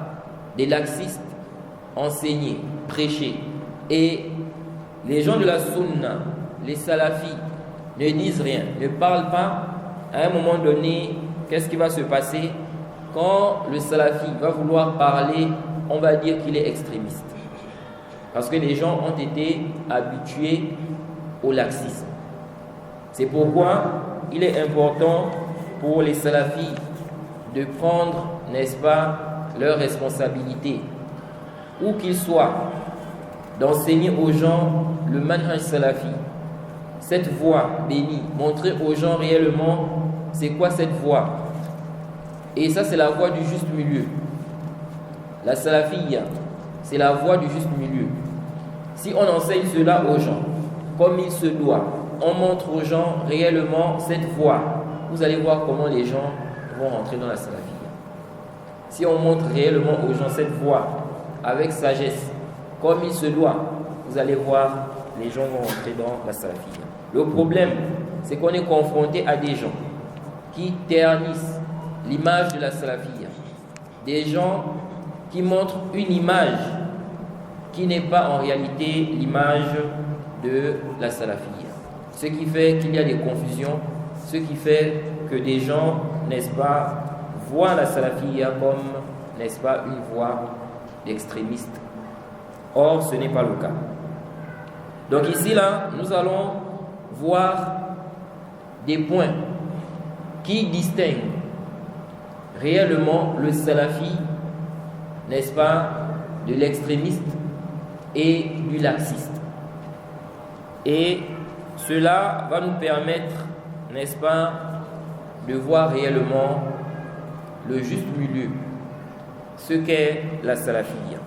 des laxistes enseigner, prêcher, et les gens de la sunna, les salafis, ne disent rien, ne parlent pas, à un moment donné, qu'est-ce qui va se passer? Quand le salafi va vouloir parler, on va dire qu'il est extrémiste. Parce que les gens ont été habitués au laxisme. C'est pourquoi il est important pour les salafis de prendre, n'est-ce pas, leurs responsabilités, où qu'ils soient, d'enseigner aux gens le manhaj salafi, cette voie bénie, montrer aux gens réellement c'est quoi cette voie. Et ça, c'est la voie du juste milieu. La salafiyya, c'est la voie du juste milieu. Si on enseigne cela aux gens, comme il se doit, on montre aux gens réellement cette voie, vous allez voir comment les gens vont rentrer dans la salafiyya. Si on montre réellement aux gens cette voie, avec sagesse, comme il se doit, vous allez voir, les gens vont rentrer dans la salafiyya. Le problème, c'est qu'on est confronté à des gens qui ternissent l'image de la salafiyya. Des gens qui montrent une image qui n'est pas en réalité l'image de la salafiyya. Ce qui fait qu'il y a des confusions, ce qui fait que des gens, n'est-ce pas, voient la salafiyya comme, n'est-ce pas, une voie d'extrémiste. Or, ce n'est pas le cas. Donc ici, là, nous allons voir des points qui distinguent réellement le salafi n'est-ce pas, de l'extrémiste et du laxiste. Et cela va nous permettre, n'est-ce pas, de voir réellement le juste milieu, ce qu'est la salafiyya.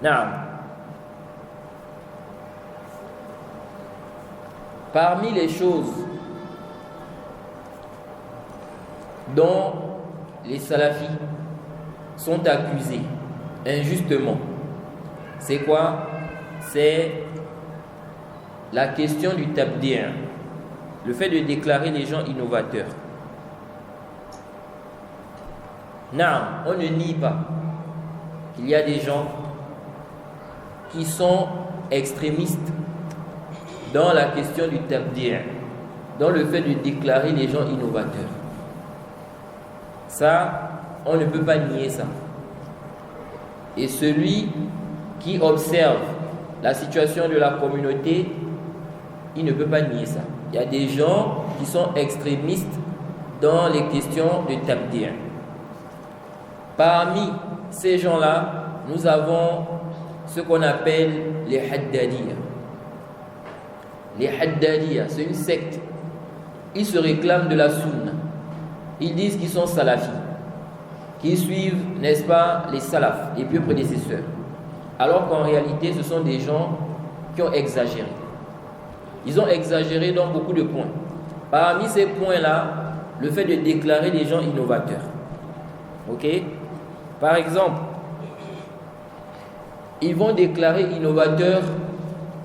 Naam. Parmi les choses dont les salafis sont accusés injustement, c'est quoi? C'est la question du tabdi', le fait de déclarer les gens innovateurs. Non, on ne nie pas qu'il y a des gens qui sont extrémistes dans la question du tabdi', dans le fait de déclarer les gens innovateurs. Ça, on ne peut pas nier ça. Et celui qui observe la situation de la communauté, il ne peut pas nier ça. Il y a des gens qui sont extrémistes dans les questions de tabdi'. Parmi ces gens-là, nous avons ce qu'on appelle les Haddadiyya. Les Haddadiyya, c'est une secte. Ils se réclament de la sunna. Ils disent qu'ils sont salafis, qu'ils suivent, n'est-ce pas, les salafs, les pieux prédécesseurs. Alors qu'en réalité, ce sont des gens qui ont exagéré. Ils ont exagéré dans beaucoup de points. Parmi ces points-là, le fait de déclarer des gens innovateurs. Ok? Par exemple, ils vont déclarer innovateur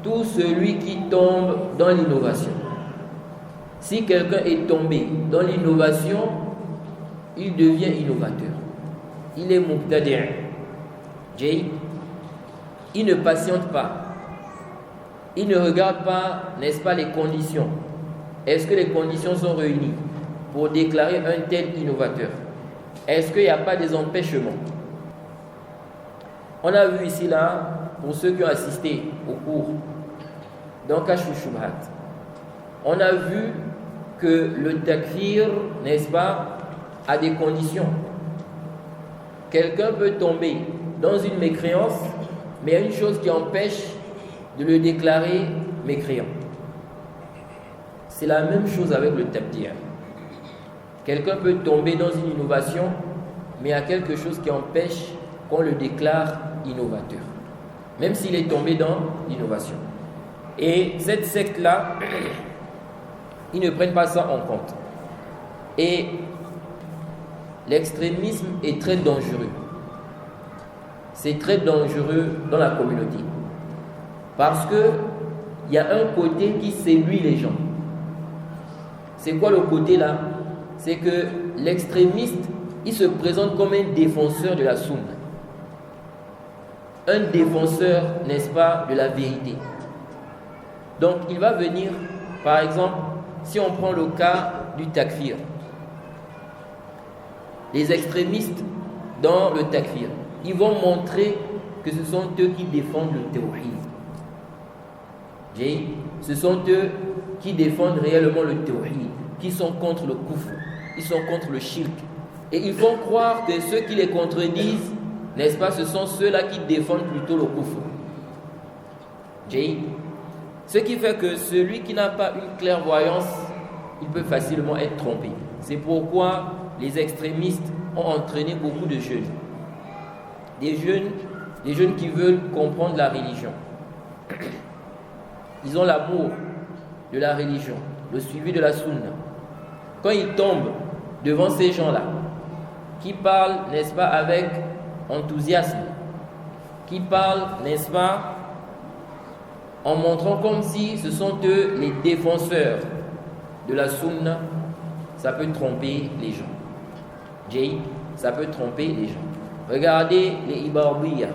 tout celui qui tombe dans l'innovation. Si quelqu'un est tombé dans l'innovation, il devient innovateur. Il est mubtadi'. Il ne patiente pas. Il ne regarde pas, n'est-ce pas, les conditions. Est-ce que les conditions sont réunies pour déclarer un tel innovateur? Est-ce qu'il n'y a pas des empêchements? On a vu ici, là, pour ceux qui ont assisté au cours dans Kashf Shubhat, on a vu que le takfir, n'est-ce pas, a des conditions. Quelqu'un peut tomber dans une mécréance, mais il y a une chose qui empêche de le déclarer mécréant. C'est la même chose avec le tabdi'. Quelqu'un peut tomber dans une innovation, mais il y a quelque chose qui empêche qu'on le déclare innovateur, même s'il est tombé dans l'innovation. Et cette secte-là, ils ne prennent pas ça en compte. Et l'extrémisme est très dangereux. C'est très dangereux dans la communauté. Parce qu'il y a un côté qui séduit les gens. C'est quoi le côté là? C'est que l'extrémiste, il se présente comme un défenseur de la sunna. Un défenseur, n'est-ce pas, de la vérité. Donc il va venir, par exemple, si on prend le cas du takfir. Les extrémistes dans le takfir, ils vont montrer que ce sont eux qui défendent le tawhid. Ce sont eux qui défendent réellement le tawhid, qui sont contre le kufr, ils sont contre le shirk. Et ils font croire que ceux qui les contredisent, n'est-ce pas, ce sont ceux-là qui défendent plutôt le kufr. Ce qui fait que celui qui n'a pas une clairvoyance, il peut facilement être trompé. C'est pourquoi les extrémistes ont entraîné beaucoup de jeunes. Des jeunes qui veulent comprendre la religion. Ils ont l'amour de la religion, le suivi de la sunna. Quand ils tombent devant ces gens-là, qui parlent, n'est-ce pas, avec enthousiasme, qui parlent, n'est-ce pas, en montrant comme si ce sont eux les défenseurs de la sunna, ça peut tromper les gens. Ça peut tromper les gens. Regardez les Ibadiyya,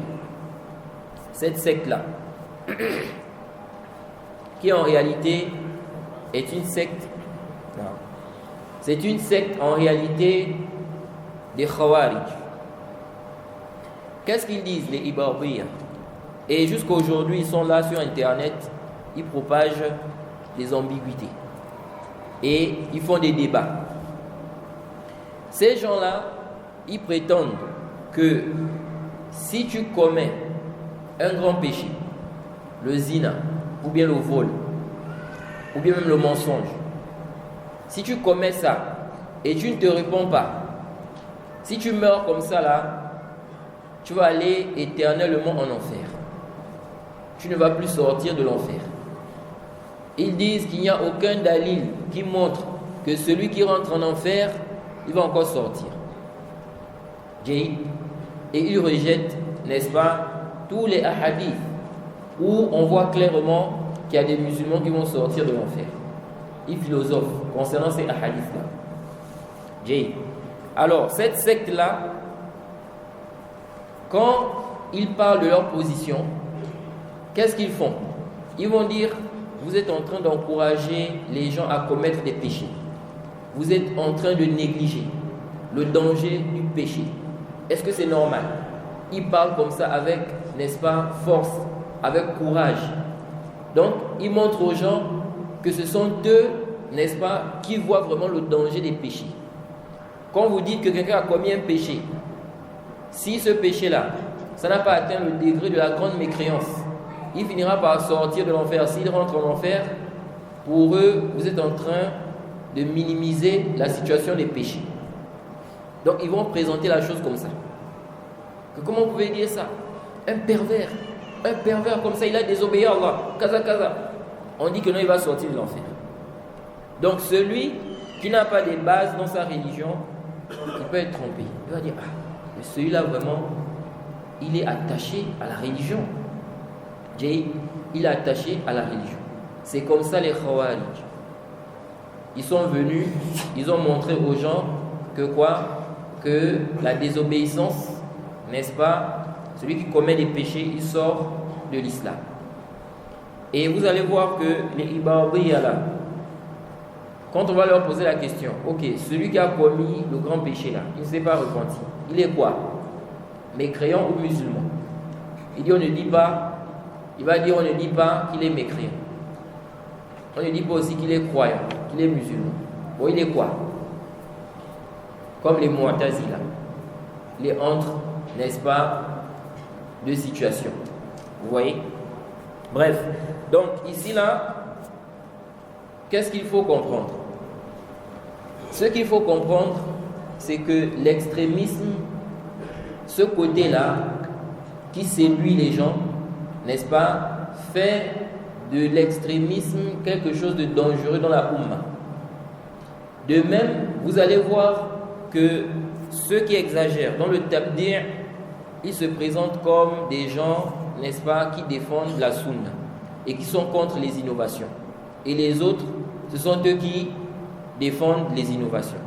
cette secte-là, qui en réalité est une secte. Non. C'est une secte en réalité des Khawarij. Qu'est-ce qu'ils disent, les Ibadiyya? Et jusqu'à aujourd'hui, ils sont là sur Internet, ils propagent des ambiguïtés. Et ils font des débats. Ces gens-là, ils prétendent que si tu commets un grand péché, le zina, ou bien le vol, ou bien même le mensonge, si tu commets ça et tu ne te réponds pas, si tu meurs comme ça là, tu vas aller éternellement en enfer. Tu ne vas plus sortir de l'enfer. Ils disent qu'il n'y a aucun dalil qui montre que celui qui rentre en enfer, il va encore sortir. Et ils rejettent, n'est-ce pas, tous les hadiths où on voit clairement qu'il y a des musulmans qui vont sortir de l'enfer. Ils philosophent concernant ces hadiths-là. Alors, cette secte-là, quand ils parlent de leur position, qu'est-ce qu'ils font? Ils vont dire, vous êtes en train d'encourager les gens à commettre des péchés. Vous êtes en train de négliger le danger du péché. Est-ce que c'est normal? Ils parlent comme ça avec, n'est-ce pas, force, avec courage. Donc, ils montrent aux gens que ce sont eux, n'est-ce pas, qui voient vraiment le danger des péchés. Quand vous dites que quelqu'un a commis un péché, si ce péché-là, ça n'a pas atteint le degré de la grande mécréance, il finira par sortir de l'enfer. S'il rentre en enfer, pour eux, vous êtes en train de minimiser la situation des péchés. Donc, ils vont présenter la chose comme ça. Comment vous pouvez dire ça? Un pervers comme ça, il a désobéi à Allah. Kaza. On dit que non, il va sortir de l'enfer. Donc, celui qui n'a pas de base dans sa religion, il peut être trompé. Il va dire, mais celui-là vraiment, il est attaché à la religion. Il est attaché à la religion. C'est comme ça les Khawarij. Ils sont venus, ils ont montré aux gens que quoi? Que la désobéissance, n'est-ce pas? Celui qui commet des péchés, il sort de l'islam. Et vous allez voir que les Ibadiyya là, quand on va leur poser la question, ok, celui qui a commis le grand péché là, il ne s'est pas repenti, il est quoi? Mécréant ou musulman? Il dit on ne dit pas, il va dire on ne dit pas qu'il est mécréant. On ne dit pas aussi qu'il est croyant, qu'il est musulman. Bon, il est quoi? Comme les Mu'tazila. Il est entre, n'est-ce pas, deux situations. Vous voyez? Bref, donc ici là, qu'est-ce qu'il faut comprendre? Ce qu'il faut comprendre, c'est que l'extrémisme, ce côté-là, qui séduit les gens, n'est-ce pas, fait de l'extrémisme quelque chose de dangereux dans la Ummah. De même, vous allez voir que ceux qui exagèrent dans le tabdi', ils se présentent comme des gens, n'est-ce pas, qui défendent la sunna et qui sont contre les innovations. Et les autres, ce sont eux qui défendent les innovations.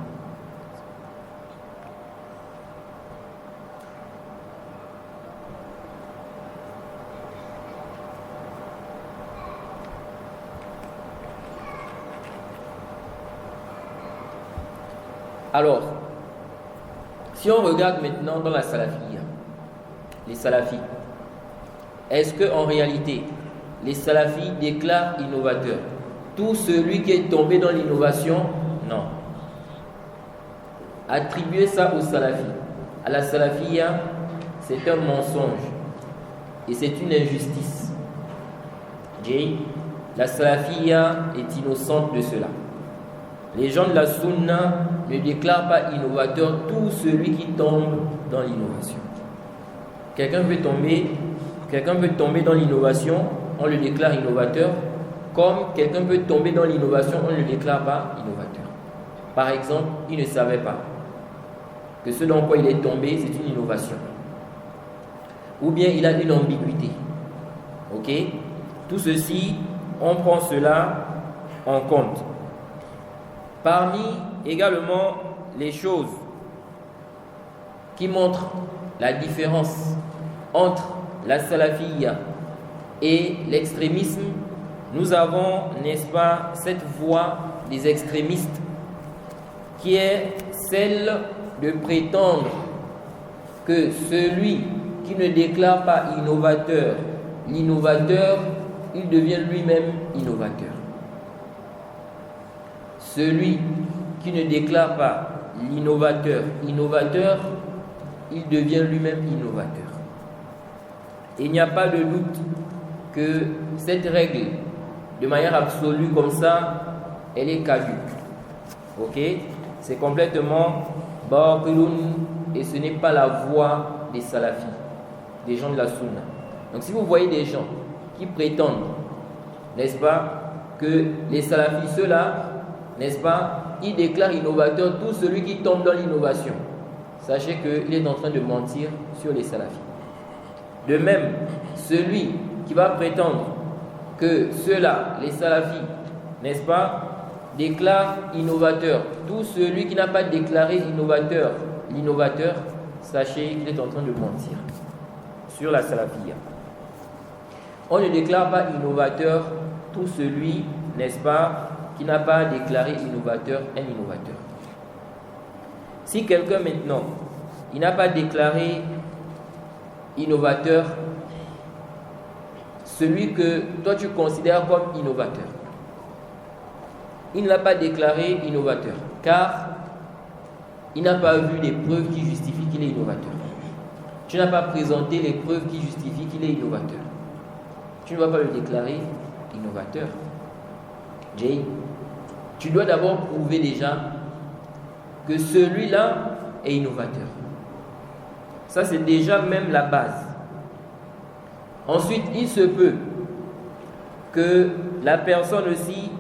Alors, si on regarde maintenant dans la salafiyya, les salafis, est-ce qu'en réalité, les salafis déclarent innovateur tout celui qui est tombé dans l'innovation? Non. Attribuer ça aux salafis, à la salafiyya, c'est un mensonge et c'est une injustice. La salafiyya est innocente de cela. Les gens de la sunna ne déclarent pas innovateur tout celui qui tombe dans l'innovation. Quelqu'un peut tomber dans l'innovation, on le déclare innovateur, comme quelqu'un peut tomber dans l'innovation, on ne le déclare pas innovateur. Par exemple, il ne savait pas que ce dans quoi il est tombé, c'est une innovation. Ou bien il a une ambiguïté. Ok? Tout ceci, on prend cela en compte. Parmi également les choses qui montrent la différence entre la salafiyya et l'extrémisme, nous avons, n'est-ce pas, cette voie des extrémistes qui est celle de prétendre que celui qui ne déclare pas innovateur, l'innovateur, il devient lui-même innovateur. Celui qui ne déclare pas l'innovateur, innovateur, il devient lui-même innovateur. Et il n'y a pas de doute que cette règle, de manière absolue comme ça, elle est caduque. Ok? C'est complètement baatilun et ce n'est pas la voie des salafis, des gens de la sunna. Donc si vous voyez des gens qui prétendent, n'est-ce pas, que les salafis, ceux-là, n'est-ce pas, ils déclarent innovateur tout celui qui tombe dans l'innovation, sachez qu'il est en train de mentir sur les salafis. De même, celui qui va prétendre que ceux-là, les salafis, n'est-ce pas, déclarent innovateur tout celui qui n'a pas déclaré l'innovateur, sachez qu'il est en train de mentir sur la salafia. On ne déclare pas innovateur tout celui, n'est-ce pas, qui n'a pas déclaré innovateur un innovateur. Si quelqu'un maintenant, il n'a pas déclaré innovateur celui que toi tu considères comme innovateur, il ne l'a pas déclaré innovateur car il n'a pas vu les preuves qui justifient qu'il est innovateur. Tu n'as pas présenté les preuves qui justifient qu'il est innovateur. Tu ne vas pas le déclarer innovateur. Jay, tu dois d'abord prouver déjà que celui-là est innovateur. Ça, c'est déjà même la base. Ensuite, il se peut que la personne aussi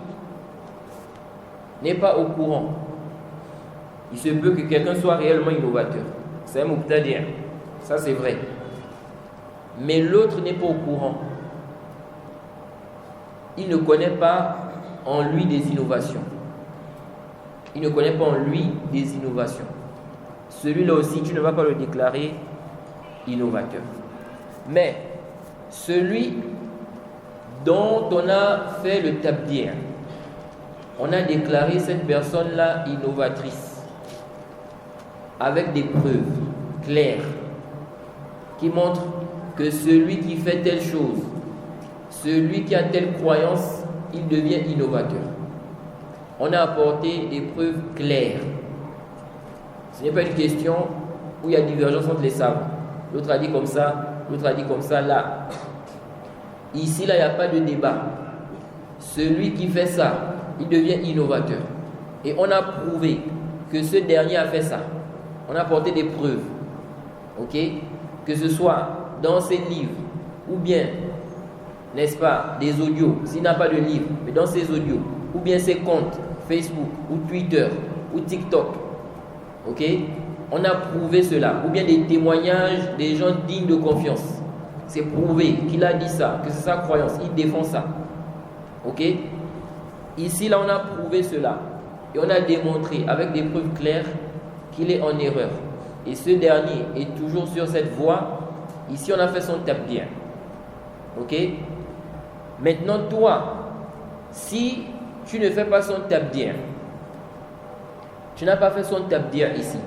n'est pas au courant. Il se peut que quelqu'un soit réellement innovateur. C'est un mubtadi'. Ça, c'est vrai. Mais l'autre n'est pas au courant. Il ne connaît pas en lui des innovations. Il ne connaît pas en lui des innovations. Celui-là aussi, tu ne vas pas le déclarer innovateur. Mais celui dont on a fait le tabdir, on a déclaré cette personne-là innovatrice avec des preuves claires qui montrent que celui qui fait telle chose, celui qui a telle croyance, il devient innovateur. On a apporté des preuves claires. Ce n'est pas une question où il y a divergence entre les savants. L'autre a dit comme ça, l'autre a dit comme ça, là. Ici, là, il n'y a pas de débat. Celui qui fait ça, il devient innovateur. Et on a prouvé que ce dernier a fait ça. On a apporté des preuves. Ok? Que ce soit dans ses livres ou bien, n'est-ce pas, des audios, s'il n'a pas de livre, mais dans ses audios, ou bien ses comptes Facebook ou Twitter ou TikTok. Ok? On a prouvé cela. Ou bien des témoignages des gens dignes de confiance. C'est prouvé qu'il a dit ça, que c'est sa croyance, il défend ça. Ok? Ici, là, on a prouvé cela. Et on a démontré avec des preuves claires qu'il est en erreur. Et ce dernier est toujours sur cette voie. Ici, on a fait son tabdir. Ok? Maintenant, toi, si tu ne fais pas son tabdir, tu n'as pas fait son tabdir ici.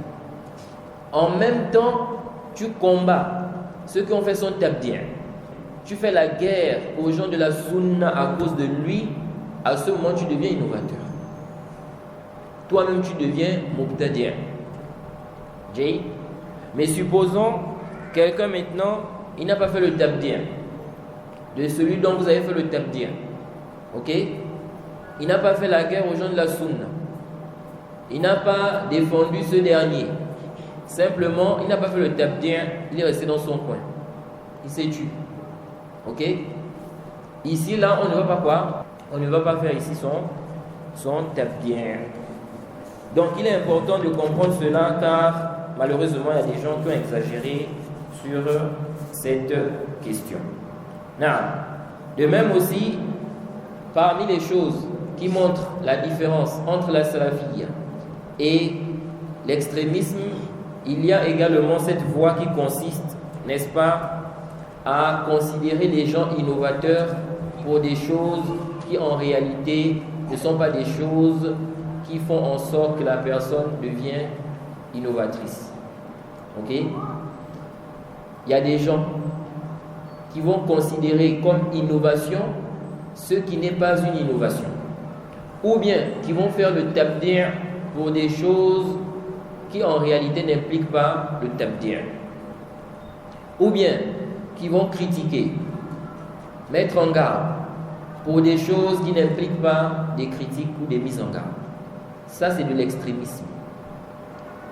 En même temps, tu combats ceux qui ont fait son tabdir. Tu fais la guerre aux gens de la sunna à cause de lui. À ce moment, tu deviens innovateur. Toi-même, tu deviens mubtadi'. Jay. Mais supposons quelqu'un maintenant, il n'a pas fait le tabdir de celui dont vous avez fait le tabdir. Ok? Il n'a pas fait la guerre aux gens de la sunna. Il n'a pas défendu ce dernier. Simplement, il n'a pas fait le tabdir, il est resté dans son coin. Il s'est tué. Ok? Ici, là, on ne va pas quoi? On ne va pas faire ici son tabdir. Donc, il est important de comprendre cela car malheureusement, il y a des gens qui ont exagéré sur cette question. De même aussi, parmi les choses qui montrent la différence entre la salafiyya et l'extrémisme, il y a également cette voie qui consiste, n'est-ce pas, à considérer les gens innovateurs pour des choses qui en réalité ne sont pas des choses qui font en sorte que la personne devient innovatrice. Ok? Il y a des gens qui vont considérer comme innovation ce qui n'est pas une innovation. Ou bien qui vont faire le tabdir pour des choses qui en réalité n'impliquent pas le tabdi'. Ou bien qui vont critiquer, mettre en garde pour des choses qui n'impliquent pas des critiques ou des mises en garde. Ça, c'est de l'extrémisme.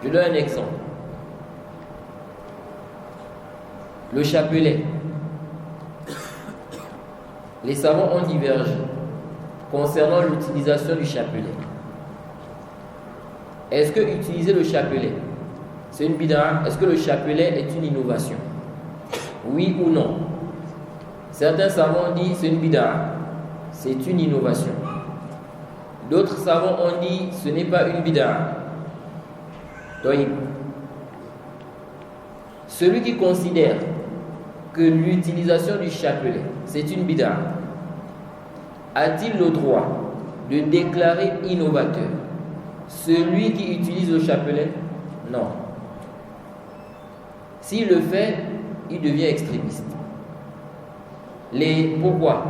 Je donne un exemple. Le chapelet. Les savants ont divergé concernant l'utilisation du chapelet. Est-ce que utiliser le chapelet, c'est une bid'a? Est-ce que le chapelet est une innovation? Oui ou non? Certains savants ont dit c'est une bid'a, c'est une innovation. D'autres savants ont dit ce n'est pas une bid'a. Donc, celui qui considère que l'utilisation du chapelet c'est une bid'a, a-t-il le droit de déclarer innovateur celui qui utilise le chapelet? Non. S'il le fait, il devient extrémiste. Pourquoi?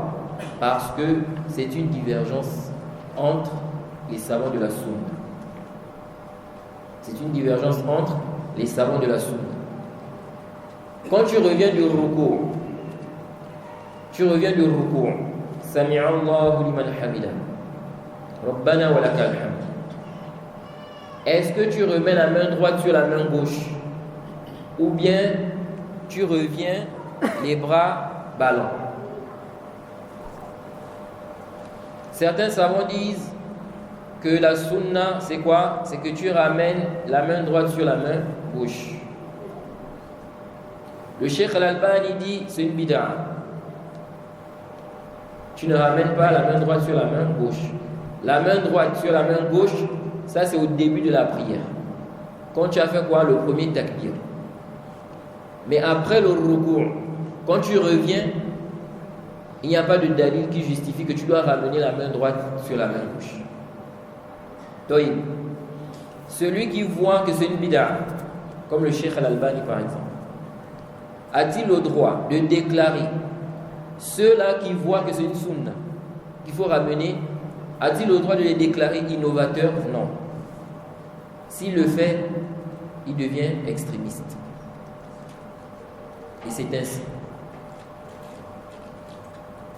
Parce que c'est une divergence entre les savants de la Sunna. C'est une divergence entre les savants de la Sunna. Quand tu reviens du ruku', Sami'a Allahu liman hamida, Rabbana wa lakal hamd. Est-ce que tu remets la main droite sur la main gauche ou bien tu reviens les bras ballants? Certains savants disent que la sunna, c'est quoi? C'est que tu ramènes la main droite sur la main gauche. Le Cheikh Al-Albani dit c'est une bid'a. Tu ne ramènes pas la main droite sur la main gauche. La main droite sur la main gauche, ça c'est au début de la prière. Quand tu as fait quoi? Le premier takbir. Mais après le ruku', quand tu reviens, il n'y a pas de dalil qui justifie que tu dois ramener la main droite sur la main gauche. Donc, celui qui voit que c'est une bid'a, comme le Cheikh Al-Albani par exemple, a-t-il le droit de déclarer ceux-là qui voient que c'est une sunna qu'il faut ramener, a-t-il le droit de les déclarer innovateurs? Non. S'il le fait, il devient extrémiste. Et c'est ainsi.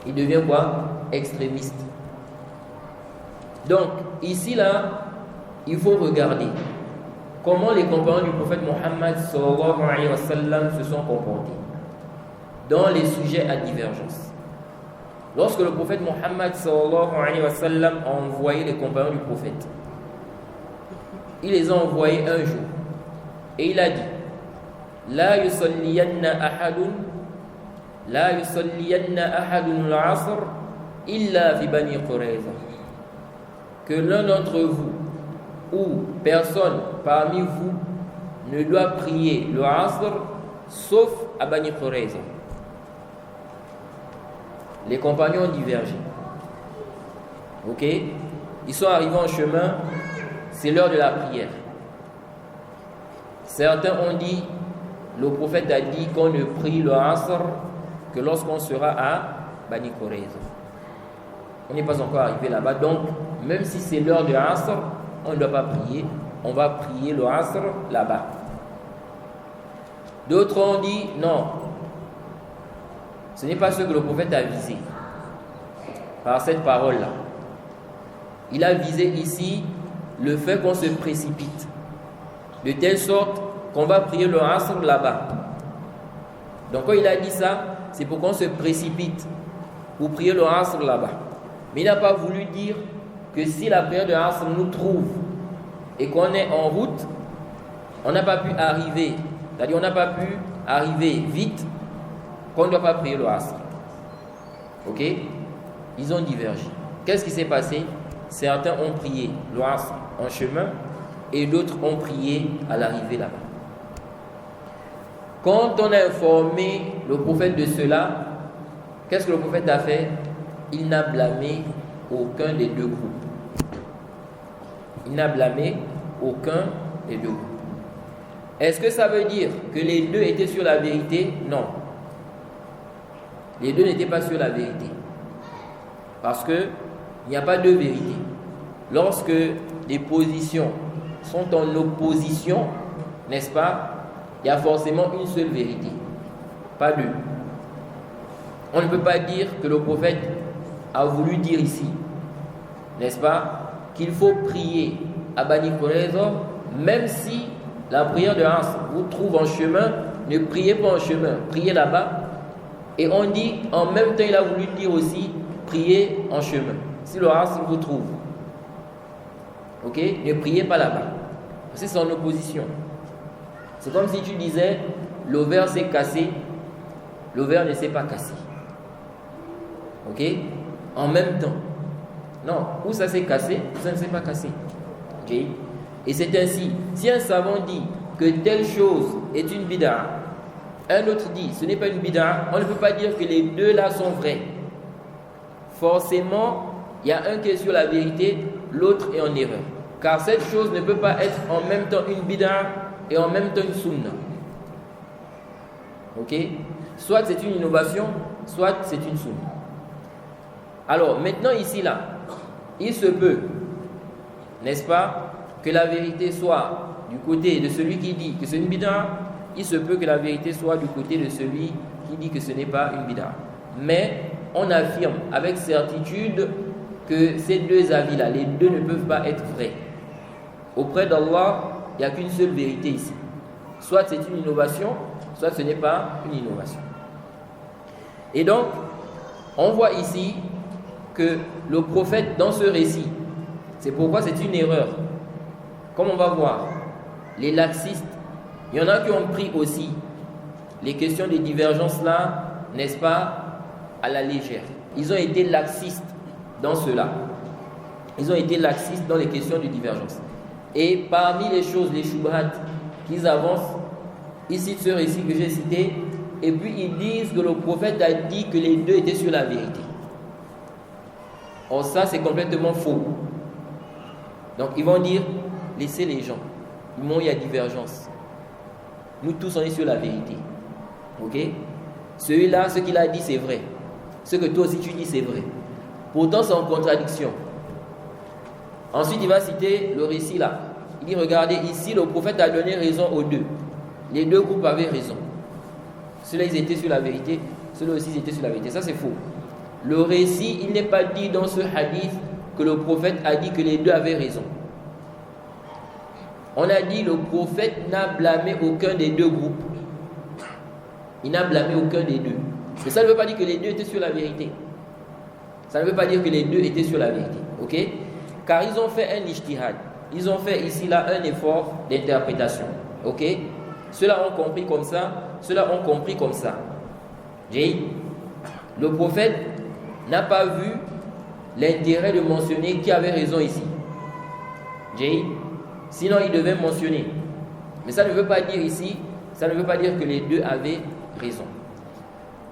Il devient quoi? Extrémiste. Donc, ici, là, il faut regarder comment les compagnons du prophète Mohammed sallallahu alayhi wa sallam se sont comportés dans les sujets à divergence. Lorsque le prophète Mohammed sallallahu alayhi wa sallam a envoyé les compagnons du prophète, il les a envoyés un jour et il a dit: La yusalliyanna ahadun al-asr illa fi bani Qurayza. Que l'un d'entre vous ou personne parmi vous ne doit prier le asr sauf à Bani Qurayza. Les compagnons ont divergé. Ok? Ils sont arrivés en chemin, c'est l'heure de la prière. Certains ont dit, le prophète a dit qu'on ne prie le asr que lorsqu'on sera à Bani Qurayza. On n'est pas encore arrivé là-bas, donc même si c'est l'heure de asr, on ne doit pas prier, on va prier le asr là-bas. D'autres ont dit non, ce n'est pas ce que le prophète a visé par cette parole-là. Il a visé ici le fait qu'on se précipite, de telle sorte qu'on va prier le asr là-bas. Donc quand il a dit ça, c'est pour qu'on se précipite pour prier le asr là-bas. Mais il n'a pas voulu dire que si la prière de asr nous trouve et qu'on est en route, on n'a pas pu arriver, c'est-à-dire on n'a pas pu arriver vite, qu'on ne doit pas prier le asr. Ok? Ils ont divergé. Qu'est-ce qui s'est passé? Certains ont prié le asr en chemin et d'autres ont prié à l'arrivée là-bas. Quand on a informé le prophète de cela, qu'est-ce que le prophète a fait? Il n'a blâmé aucun des deux groupes. Il n'a blâmé aucun des deux groupes. Est-ce que ça veut dire que les deux étaient sur la vérité? Non. Les deux n'étaient pas sur la vérité. Parce qu'il n'y a pas deux vérités. Lorsque des positions sont en opposition, n'est-ce pas? Il y a forcément une seule vérité, pas deux. On ne peut pas dire que le prophète a voulu dire ici, n'est-ce pas, qu'il faut prier à Bani Qurayza, même si la prière de Asr vous trouve en chemin, ne priez pas en chemin, priez là-bas. Et on dit, en même temps, il a voulu dire aussi, priez en chemin. Si le Asr vous trouve, ok, ne priez pas là-bas. C'est son opposition. C'est comme si tu disais, le verre s'est cassé, le verre ne s'est pas cassé. Ok? En même temps. Non, ou ça s'est cassé, ou ça ne s'est pas cassé. Ok? Et c'est ainsi. Si un savant dit que telle chose est une bid'a, un autre dit ce n'est pas une bid'a, on ne peut pas dire que les deux là sont vrais. Forcément, il y a un qui est sur la vérité, l'autre est en erreur. Car cette chose ne peut pas être en même temps une bid'a et en même temps une sunna. Ok? Soit c'est une innovation, soit c'est une sunna. Alors, maintenant ici là, il se peut, n'est-ce pas, que la vérité soit du côté de celui qui dit que c'est une bid'a, il se peut que la vérité soit du côté de celui qui dit que ce n'est pas une bid'a. Mais on affirme avec certitude que ces deux avis-là, les deux ne peuvent pas être vrais. Auprès d'Allah, il n'y a qu'une seule vérité ici. Soit c'est une innovation, soit ce n'est pas une innovation. Et donc, on voit ici que le prophète, dans ce récit, c'est pourquoi c'est une erreur. Comme on va voir, les laxistes, il y en a qui ont pris aussi les questions de divergence là, n'est-ce pas, à la légère. Ils ont été laxistes dans cela. Ils ont été laxistes dans les questions de divergence. Et parmi les choses, les shubhat qu'ils avancent, ils citent ce récit que j'ai cité, et puis ils disent que le prophète a dit que les deux étaient sur la vérité. Or ça, c'est complètement faux. Donc ils vont dire, laissez les gens. Il y a divergence. Nous tous, on est sur la vérité. Ok? Celui-là, ce qu'il a dit, c'est vrai. Ce que toi aussi tu dis, c'est vrai. Pourtant, c'est en contradiction. Ensuite, il va citer le récit là. Il dit, regardez, ici, le prophète a donné raison aux deux. Les deux groupes avaient raison. Ceux-là, ils étaient sur la vérité. Ceux-là aussi, ils étaient sur la vérité. Ça, c'est faux. Le récit, il n'est pas dit dans ce hadith que le prophète a dit que les deux avaient raison. On a dit le prophète n'a blâmé aucun des deux groupes. Il n'a blâmé aucun des deux. Mais ça ne veut pas dire que les deux étaient sur la vérité. Ça ne veut pas dire que les deux étaient sur la vérité. Ok? Car ils ont fait un ijtihad. Ils ont fait ici là un effort d'interprétation. Ok? Ceux-là ont compris comme ça. Ceux-là ont compris comme ça. Le prophète n'a pas vu l'intérêt de mentionner qui avait raison ici. Sinon, il devait mentionner. Mais ça ne veut pas dire ici, ça ne veut pas dire que les deux avaient raison.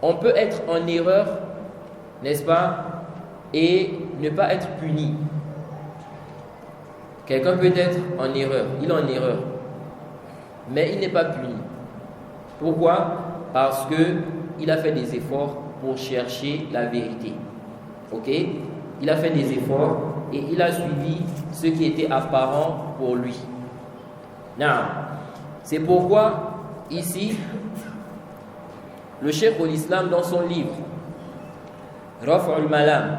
On peut être en erreur, n'est-ce pas, et ne pas être puni. Quelqu'un peut être en erreur, il est en erreur, mais il n'est pas puni. Pourquoi? Parce qu'il a fait des efforts pour chercher la vérité. Ok? Il a fait des efforts et il a suivi ce qui était apparent pour lui. Non. C'est pourquoi, ici, le Cheikh al-Islam, dans son livre, Raf' al-Malam,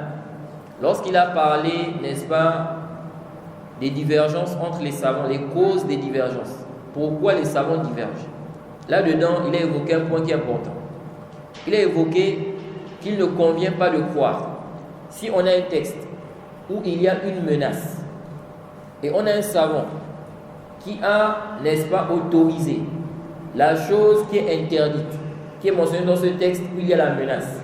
lorsqu'il a parlé, n'est-ce pas, des divergences entre les savants, les causes des divergences, pourquoi les savants divergent, là-dedans, il a évoqué un point qui est important. Il a évoqué qu'il ne convient pas de croire. Si on a un texte où il y a une menace et on a un savant qui a, n'est-ce pas, autorisé la chose qui est interdite, qui est mentionnée dans ce texte où il y a la menace,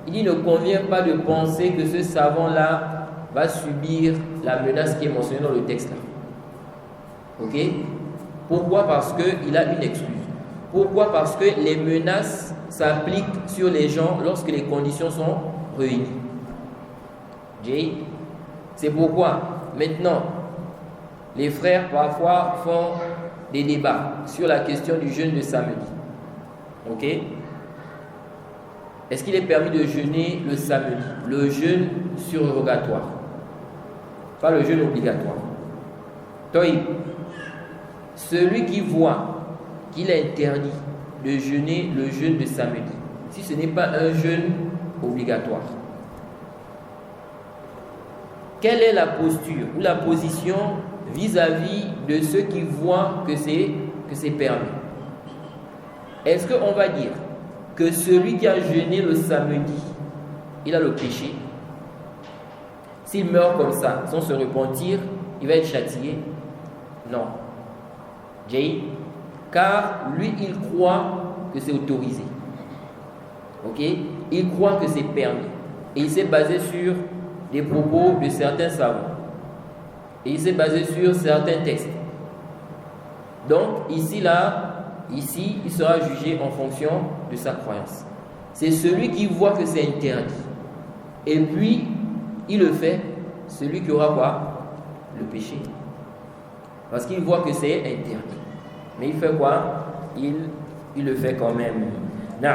il ne convient pas de penser que ce savant-là va subir la menace qui est mentionnée dans le texte-là. Ok? Pourquoi? Parce qu'il a une excuse. Pourquoi? Parce que les menaces s'appliquent sur les gens lorsque les conditions sont réunies. C'est pourquoi maintenant les frères parfois font des débats sur la question du jeûne de samedi. Ok? Est-ce qu'il est permis de jeûner le samedi? Le jeûne surrogatoire, pas le jeûne obligatoire. Toïb, celui qui voit qu'il est interdit de jeûner le jeûne de samedi, si ce n'est pas un jeûne obligatoire, quelle est la posture ou la position vis-à-vis de ceux qui voient que c'est permis? Est-ce qu'on va dire que celui qui a jeûné le samedi, il a le péché? S'il meurt comme ça, sans se repentir, il va être châtié? Non. Jay, car lui, il croit que c'est autorisé. Ok? Il croit que c'est permis. Et il s'est basé sur des propos de certains savants. Et il s'est basé sur certains textes. Donc, ici, il sera jugé en fonction de sa croyance. C'est celui qui voit que c'est interdit. Et puis, il le fait, celui qui aura quoi? Le péché. Parce qu'il voit que c'est interdit. Mais il fait quoi? Il le fait quand même. Non.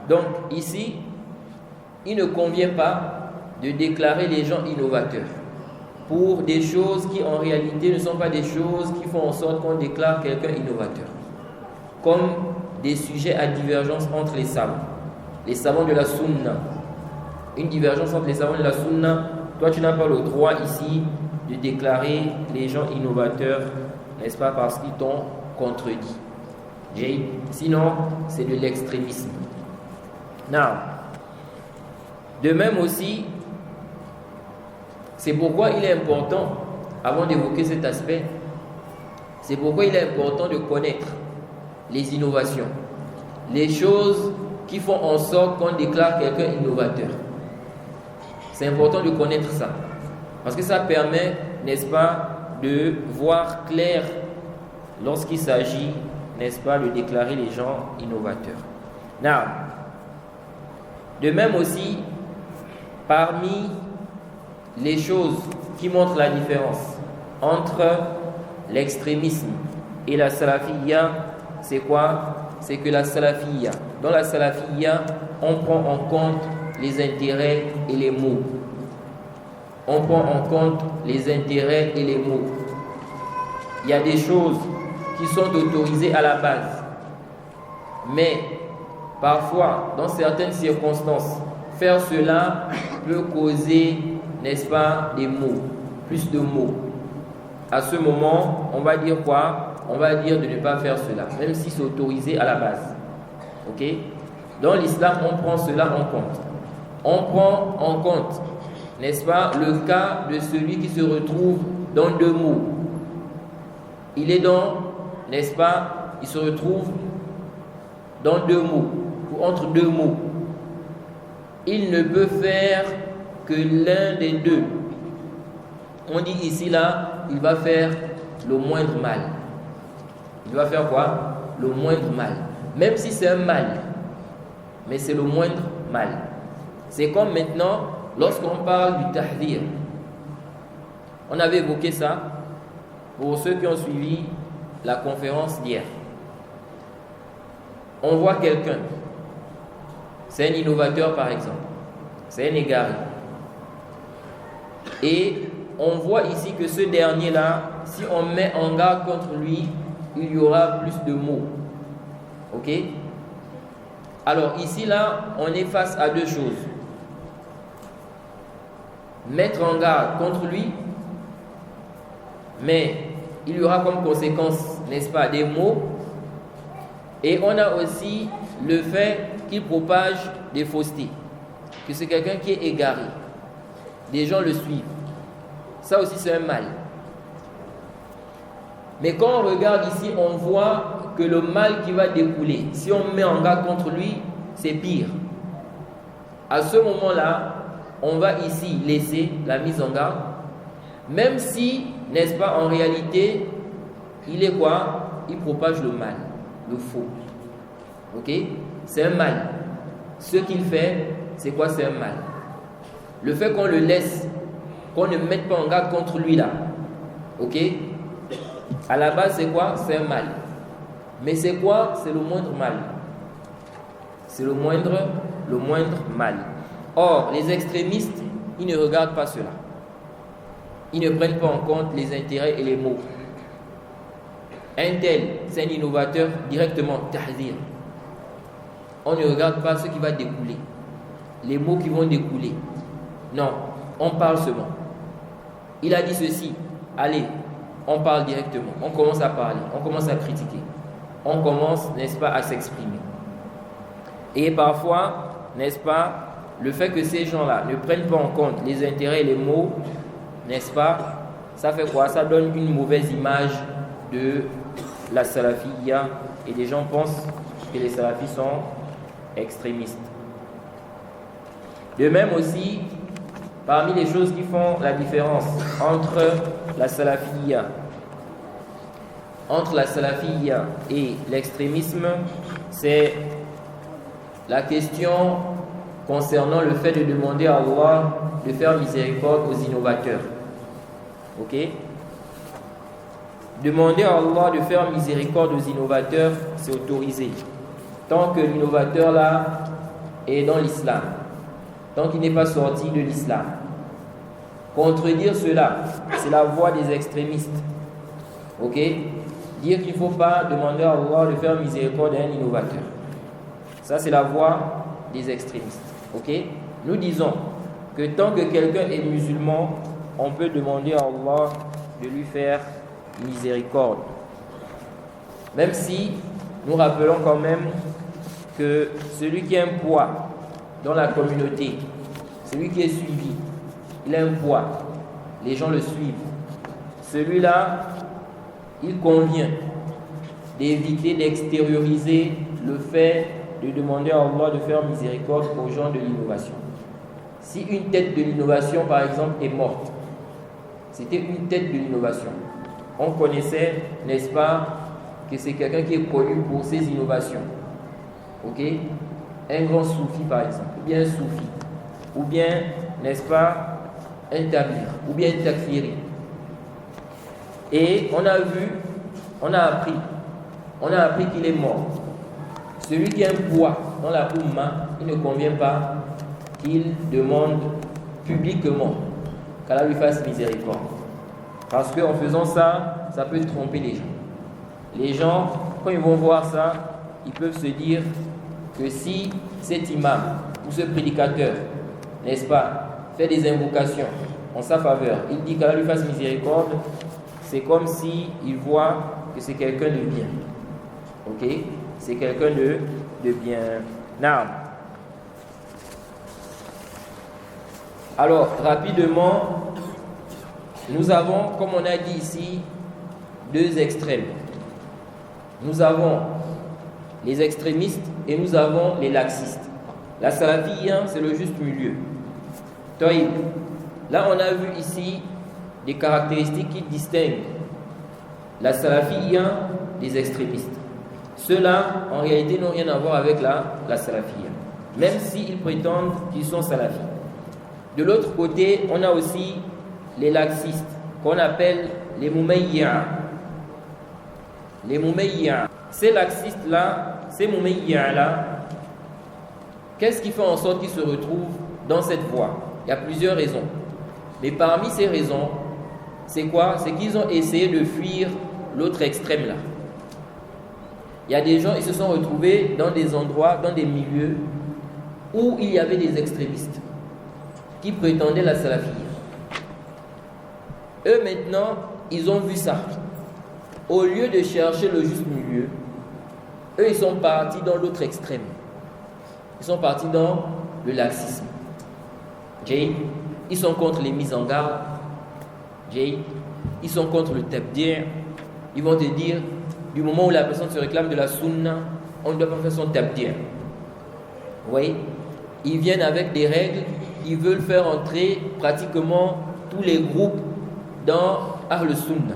Donc, ici, il ne convient pas de déclarer les gens innovateurs pour des choses qui en réalité ne sont pas des choses qui font en sorte qu'on déclare quelqu'un innovateur, comme des sujets à divergence entre les savants de la sunna. Une divergence entre les savants de la sunna, toi tu n'as pas le droit ici de déclarer les gens innovateurs, n'est-ce pas, parce qu'ils t'ont contredit. Sinon, c'est de l'extrémisme. Now, de même aussi, c'est pourquoi il est important, avant d'évoquer cet aspect, c'est pourquoi il est important de connaître les innovations, les choses qui font en sorte qu'on déclare quelqu'un innovateur. C'est important de connaître ça, parce que ça permet, n'est-ce pas, de voir clair lorsqu'il s'agit, n'est-ce pas, de déclarer les gens innovateurs. Now, de même aussi, parmi les choses qui montrent la différence entre l'extrémisme et la salafiyya, c'est quoi? C'est que la salafiyya, dans la salafiyya, on prend en compte les intérêts et les mots. On prend en compte les intérêts et les mots. Il y a des choses qui sont autorisées à la base, mais parfois, dans certaines circonstances, faire cela peut causer, n'est-ce pas, des mots, plus de mots. À ce moment, on va dire quoi? On va dire de ne pas faire cela, même si c'est autorisé à la base. Ok? Dans l'islam, on prend cela en compte. On prend en compte, n'est-ce pas, le cas de celui qui se retrouve dans deux mots. Il est dans, n'est-ce pas, il se retrouve dans deux mots, ou entre deux mots. Il ne peut faire que l'un des deux. On dit ici, là, il va faire le moindre mal. Il va faire quoi? Le moindre mal. Même si c'est un mal, mais c'est le moindre mal. C'est comme maintenant, lorsqu'on parle du tahdir. On avait évoqué ça pour ceux qui ont suivi la conférence d'hier. On voit quelqu'un, c'est un innovateur par exemple, c'est un égaré. Et on voit ici que ce dernier-là, si on met en garde contre lui, il y aura plus de mots. Ok? Alors ici, là, on est face à deux choses. Mettre en garde contre lui, mais il y aura comme conséquence, n'est-ce pas, des mots. Et on a aussi le fait qu'il propage des faussetés, que c'est quelqu'un qui est égaré. Des gens le suivent. Ça aussi, c'est un mal. Mais quand on regarde ici, on voit que le mal qui va découler, si on met en garde contre lui, c'est pire. À ce moment-là, on va ici laisser la mise en garde, même si, n'est-ce pas, en réalité, il est quoi? Il propage le mal, le faux. Ok? C'est un mal. Ce qu'il fait, c'est quoi? C'est un mal. Le fait qu'on le laisse, qu'on ne mette pas en garde contre lui là, ok? À la base, c'est quoi? C'est un mal. Mais c'est quoi? C'est le moindre mal. C'est le moindre mal. Or, les extrémistes, ils ne regardent pas cela. Ils ne prennent pas en compte les intérêts et les mots. un tel, c'est un innovateur, directement, tahzir. On ne regarde pas ce qui va découler, les mots qui vont découler. Non, on parle seulement. Il a dit ceci, allez, on parle directement. On commence à parler, on commence à critiquer. On commence, n'est-ce pas, à s'exprimer. Et parfois, n'est-ce pas, le fait que ces gens-là ne prennent pas en compte les intérêts et les mots, n'est-ce pas, ça fait quoi? Ça donne une mauvaise image de la salafiyya et les gens pensent que les salafis sont extrémistes. De même aussi, parmi les choses qui font la différence entre la salafiyya et l'extrémisme, c'est la question concernant le fait de demander à Allah de faire miséricorde aux innovateurs. Ok? Demander à Allah de faire miséricorde aux innovateurs, c'est autorisé. Tant que l'innovateur là est dans l'islam, tant qu'il n'est pas sorti de l'islam. Contredire cela, c'est la voie des extrémistes. Ok? Dire qu'il ne faut pas demander à Allah de faire miséricorde à un innovateur. Ça, c'est la voie des extrémistes. Ok? Nous disons que tant que quelqu'un est musulman, on peut demander à Allah de lui faire miséricorde. Même si nous rappelons quand même que celui qui a un poids dans la communauté, celui qui est suivi, il a un poids, les gens le suivent. Celui-là, il convient d'éviter d'extérioriser le fait de demander à Allah de faire miséricorde aux gens de l'innovation. Si une tête de l'innovation, par exemple, est morte, c'était une tête de l'innovation. On connaissait, n'est-ce pas, que c'est quelqu'un qui est connu pour ses innovations. Ok? Un grand soufi, par exemple, ou bien un soufi, ou bien, n'est-ce pas, un tabir, ou bien un takfiri. Et on a appris qu'il est mort. Celui qui a un poids dans la Ummah, il ne convient pas qu'il demande publiquement qu'Allah lui fasse miséricorde. Parce qu'en faisant ça, ça peut tromper les gens. Les gens, quand ils vont voir ça, ils peuvent se dire que si cet imam ou ce prédicateur, n'est-ce pas, fait des invocations en sa faveur, il dit qu'Allah lui fasse miséricorde, c'est comme s'il voit que c'est quelqu'un de bien. Ok? C'est quelqu'un de bien. Non. Alors, rapidement, nous avons, comme on a dit ici, deux extrêmes. Nous avons les extrémistes et nous avons les laxistes. La salafiyya, c'est le juste milieu. Taïb. Là, on a vu ici des caractéristiques qui distinguent la salafiyya des extrémistes. Ceux-là, en réalité, n'ont rien à voir avec la salafiyya, même s'ils prétendent qu'ils sont salafis. De l'autre côté, on a aussi les laxistes, qu'on appelle les mumayya. Les mumayya. Ces laxistes-là, ces mumayya-là, qu'est-ce qui fait en sorte qu'ils se retrouvent dans cette voie? Il y a plusieurs raisons. Mais parmi ces raisons, c'est quoi? C'est qu'ils ont essayé de fuir l'autre extrême là. Il y a des gens, ils se sont retrouvés dans des endroits, dans des milieux où il y avait des extrémistes qui prétendaient la salafiyya. Eux maintenant, ils ont vu ça. Au lieu de chercher le juste milieu, eux ils sont partis dans l'autre extrême. Ils sont partis dans le laxisme. Ils sont contre les mises en garde. Ils sont contre le tabdir. Ils vont te dire, du moment où la personne se réclame de la sunna, on ne doit pas faire son tabdir. Vous voyez? Ils viennent avec des règles. Ils veulent faire entrer pratiquement tous les groupes dans Ahl Sunna.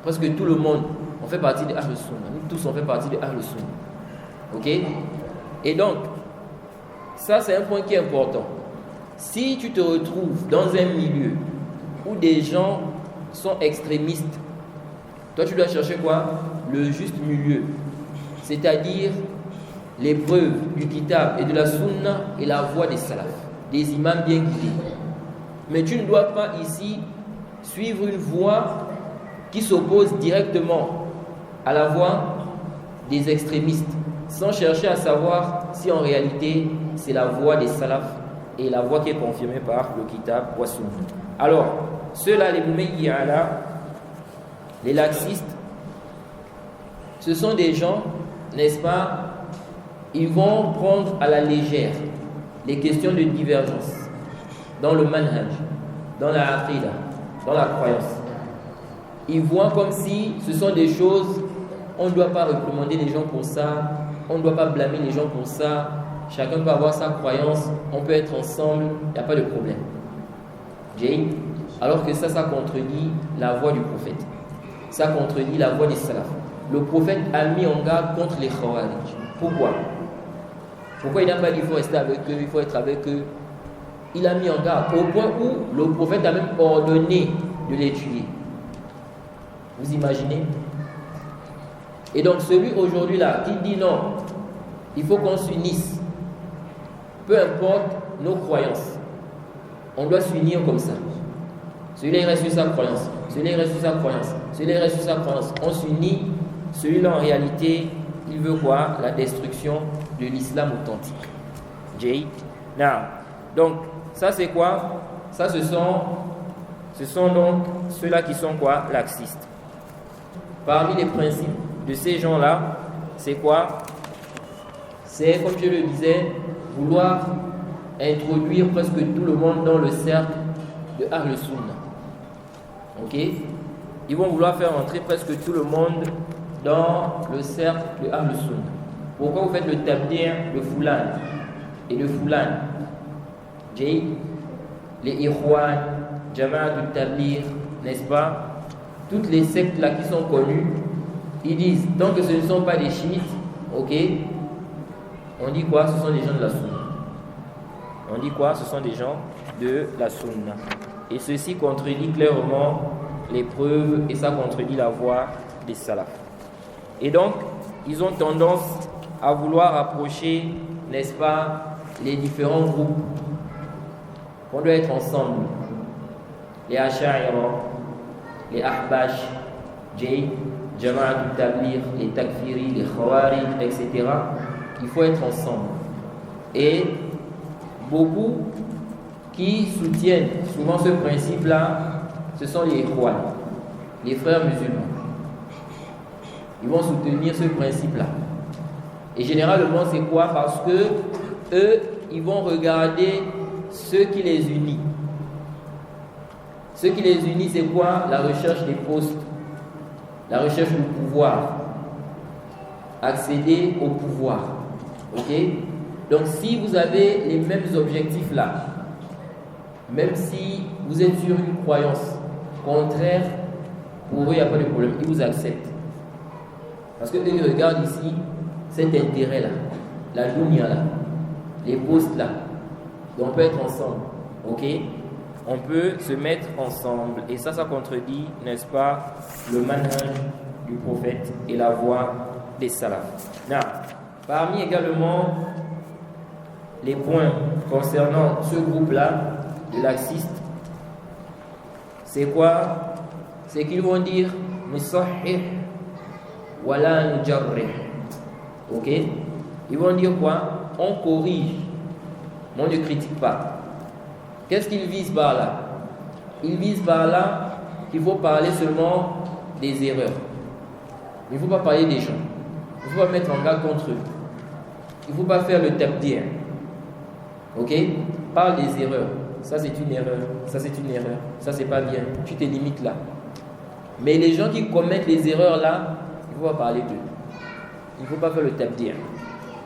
Presque tout le monde, on fait partie de Ahl Sunna. Nous tous, on fait partie de Ahl Sunna. Ok? Et donc, ça c'est un point qui est important. Si tu te retrouves dans un milieu où des gens sont extrémistes, toi tu dois chercher quoi? Le juste milieu. C'est-à-dire les preuves du kitab et de la sunna et la voie des salafs, des imams bien guidés. Mais tu ne dois pas ici suivre une voie qui s'oppose directement à la voie des extrémistes, sans chercher à savoir si en réalité c'est la voie des salafs et la voie qui est confirmée par le kitab wa sunna. Alors, ceux-là, les mumayyi'ala, les laxistes, ce sont des gens, n'est-ce pas, ils vont prendre à la légère les questions de divergence dans le manhaj, dans la aqida, dans la croyance. Ils voient comme si ce sont des choses, on ne doit pas réprimander les gens pour ça, on ne doit pas blâmer les gens pour ça, chacun peut avoir sa croyance, on peut être ensemble, il n'y a pas de problème. Alors que ça contredit la voie du prophète. Ça contredit la voie des salafs. Le prophète a mis en garde contre les khawarij. Pourquoi il n'a pas dit qu'il faut rester avec eux, il faut être avec eux? Il a mis en garde au point où le prophète a même ordonné de les tuer. Vous imaginez? Et donc celui aujourd'hui là qui dit non, il faut qu'on s'unisse, peu importe nos croyances, on doit s'unir comme ça. Celui-là il reste sur sa croyance, celui-là il reste sur sa croyance, celui-là il reste sur sa croyance, on s'unit. Celui-là en réalité il veut quoi? La destruction de l'islam authentique. Donc ça c'est quoi? Ça ce sont donc ceux-là qui sont quoi? Laxistes. Parmi les principes de ces gens-là, c'est quoi? C'est, comme je le disais, vouloir introduire presque tout le monde dans le cercle de Ahl Sunnah. Ok? Ils vont vouloir faire entrer presque tout le monde dans le cercle de Ahl Sunnah. Pourquoi vous faites le tabdir de Fulan et de Fulan? Les Ikhwan, Jama'at al-Tablir, n'est-ce pas? Toutes les sectes là qui sont connues, ils disent, tant que ce ne sont pas des chiites, ok, on dit quoi? Ce sont des gens de la sunna. On dit quoi? Ce sont des gens de la sunna. Et ceci contredit clairement les preuves et ça contredit la voie des salafs. Et donc, ils ont tendance à vouloir approcher, n'est-ce pas, les différents groupes. On doit être ensemble. Les Asha'ira, les Ahbash, Jama'at al-Tablir, les Takfiri, les Khawarij, etc. Il faut être ensemble. Et beaucoup qui soutiennent souvent ce principe-là, ce sont les Ikhwan, les frères musulmans. Ils vont soutenir ce principe-là. Et généralement, c'est quoi? Parce que eux, ils vont regarder ce qui les unit. Ce qui les unit, c'est quoi? La recherche des postes, la recherche du pouvoir, accéder au pouvoir. Ok? Donc, si vous avez les mêmes objectifs là, même si vous êtes sur une croyance contraire, pour eux, il n'y a pas de problème, ils vous acceptent. Parce qu'eux, ils regardent ici cet intérêt là, la dunya là, les postes là. Donc, on peut être ensemble. Ok? On peut se mettre ensemble. Et ça contredit, n'est-ce pas, le manhaj du prophète et la voie des salafs. Parmi également les points concernant ce groupe-là, de laxistes, c'est quoi? C'est qu'ils vont dire Nusahih wala nujarrih. Ok? Ils vont dire quoi? On corrige, mais on ne critique pas. Qu'est-ce qu'ils visent par là? Ils visent par là qu'il faut parler seulement des erreurs. Il ne faut pas parler des gens. Il ne faut pas mettre en garde contre eux. Il ne faut pas faire le tabdir. Ok? Parle des erreurs. Ça c'est une erreur. Ça c'est une erreur. Ça c'est pas bien. Tu te limites là. Mais les gens qui commettent les erreurs là, il ne faut pas parler d'eux. Il ne faut pas faire le tabdir.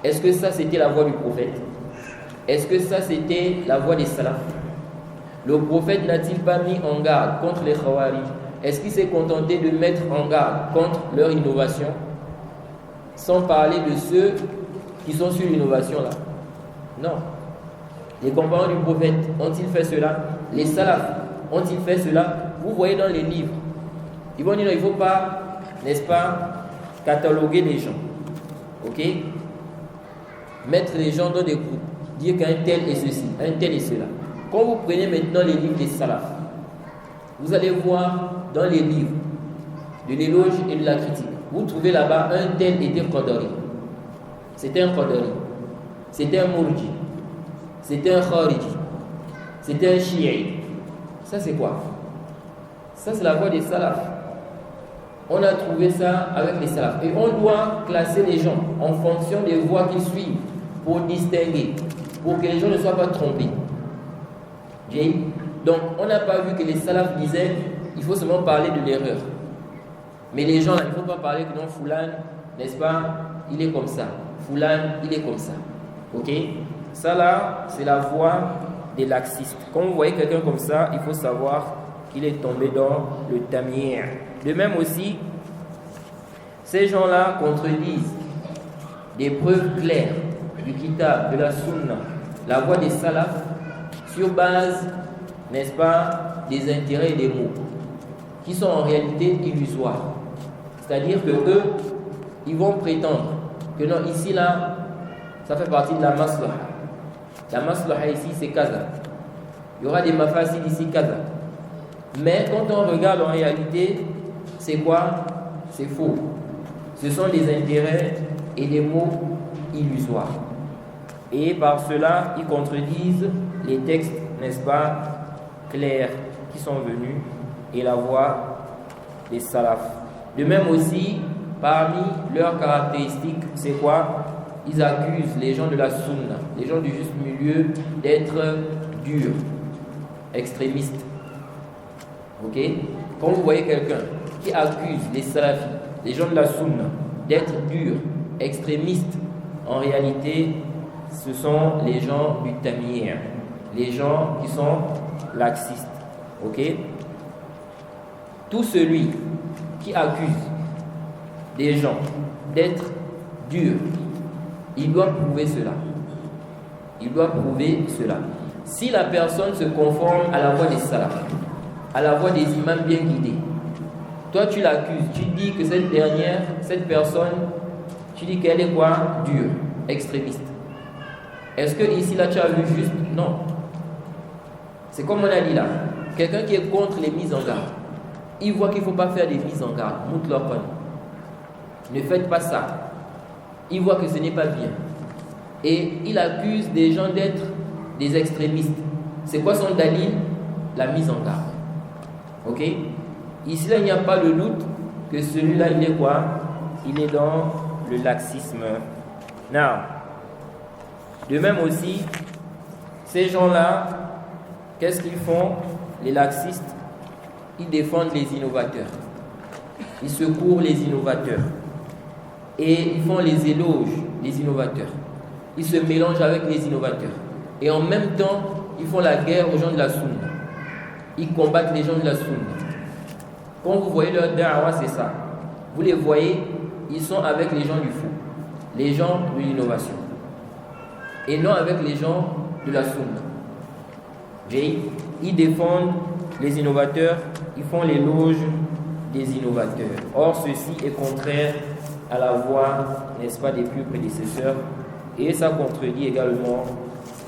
Est-ce que ça c'était la voie du prophète? Est-ce que ça c'était la voie des salafs? Le prophète n'a-t-il pas mis en garde contre les Khawarij? Est-ce qu'il s'est contenté de mettre en garde contre leur innovation? Sans parler de ceux qui sont sur l'innovation là. Non. Les compagnons du prophète ont-ils fait cela? Les salafs ont-ils fait cela? Vous voyez dans les livres, ils vont dire il ne faut pas, n'est-ce pas, cataloguer les gens. Ok? Mettre les gens dans des groupes. Dire qu'un tel est ceci, un tel est cela. Quand vous prenez maintenant les livres des salafs, vous allez voir dans les livres, de l'éloge et de la critique. Vous trouvez là-bas un tel était Qadari. C'était un Qadari. C'était un Murji. C'était un Khariji. C'était un Shi'i. Ça c'est quoi? Ça c'est la voie des salafs. On a trouvé ça avec les salafs. Et on doit classer les gens en fonction des voies qu'ils suivent pour distinguer, pour que les gens ne soient pas trompés. Donc on n'a pas vu que les salafs disaient il faut seulement parler de l'erreur. Mais les gens là, il ne faut pas parler que non, Foulan, n'est-ce pas, il est comme ça. Foulan, il est comme ça. Ok? Ça là, c'est la voie des laxistes. Quand vous voyez quelqu'un comme ça, il faut savoir qu'il est tombé dans le tamir. De même aussi, ces gens-là contredisent des preuves claires du kitab, de la sunna, la voie des salafs, sur base, n'est-ce pas, des intérêts et des mots, qui sont en réalité illusoires. C'est-à-dire que eux, ils vont prétendre que non, ici là, ça fait partie de la maslaha. La maslaha ici, c'est kaza. Il y aura des mafasid ici, kaza. Mais quand on regarde en réalité, c'est quoi? C'est faux. Ce sont des intérêts et des mots illusoires. Et par cela, ils contredisent les textes, n'est-ce pas, clairs qui sont venus et la voie des salafs. De même aussi, parmi leurs caractéristiques, c'est quoi? Ils accusent les gens de la sunna, les gens du juste milieu, d'être durs, extrémistes. Ok? Quand vous voyez quelqu'un qui accuse les salafis, les gens de la sunna, d'être durs, extrémistes, en réalité, ce sont les gens du tamir, les gens qui sont laxistes. Ok? Tout celui qui accuse des gens d'être durs, il doit prouver cela. Il doit prouver cela. Si la personne se conforme à la voie des salafs, à la voie des imams bien guidés, toi tu l'accuses, tu dis que cette personne, tu dis qu'elle est quoi? Dure, extrémiste. Est-ce que ici là tu as vu juste? Non. C'est comme on a dit là, quelqu'un qui est contre les mises en garde, il voit qu'il ne faut pas faire des mises en garde. Ne faites pas ça. Il voit que ce n'est pas bien. Et il accuse des gens d'être des extrémistes. C'est quoi son dalil? La mise en garde. Ok? Ici, là, il n'y a pas de doute que celui-là, il est quoi? Il est dans le laxisme. Now, de même aussi, ces gens-là, qu'est-ce qu'ils font? Les laxistes, ils défendent les innovateurs. Ils secourent les innovateurs. Et ils font les éloges des innovateurs. Ils se mélangent avec les innovateurs. Et en même temps, ils font la guerre aux gens de la sunna. Ils combattent les gens de la sunna. Quand vous voyez leur da'wa, c'est ça. Vous les voyez, ils sont avec les gens du fou, les gens de l'innovation. Et non avec les gens de la sunna. Ils défendent les innovateurs, ils font l'éloge des innovateurs. Or, ceci est contraire à la voie, n'est-ce pas, des plus prédécesseurs, et ça contredit également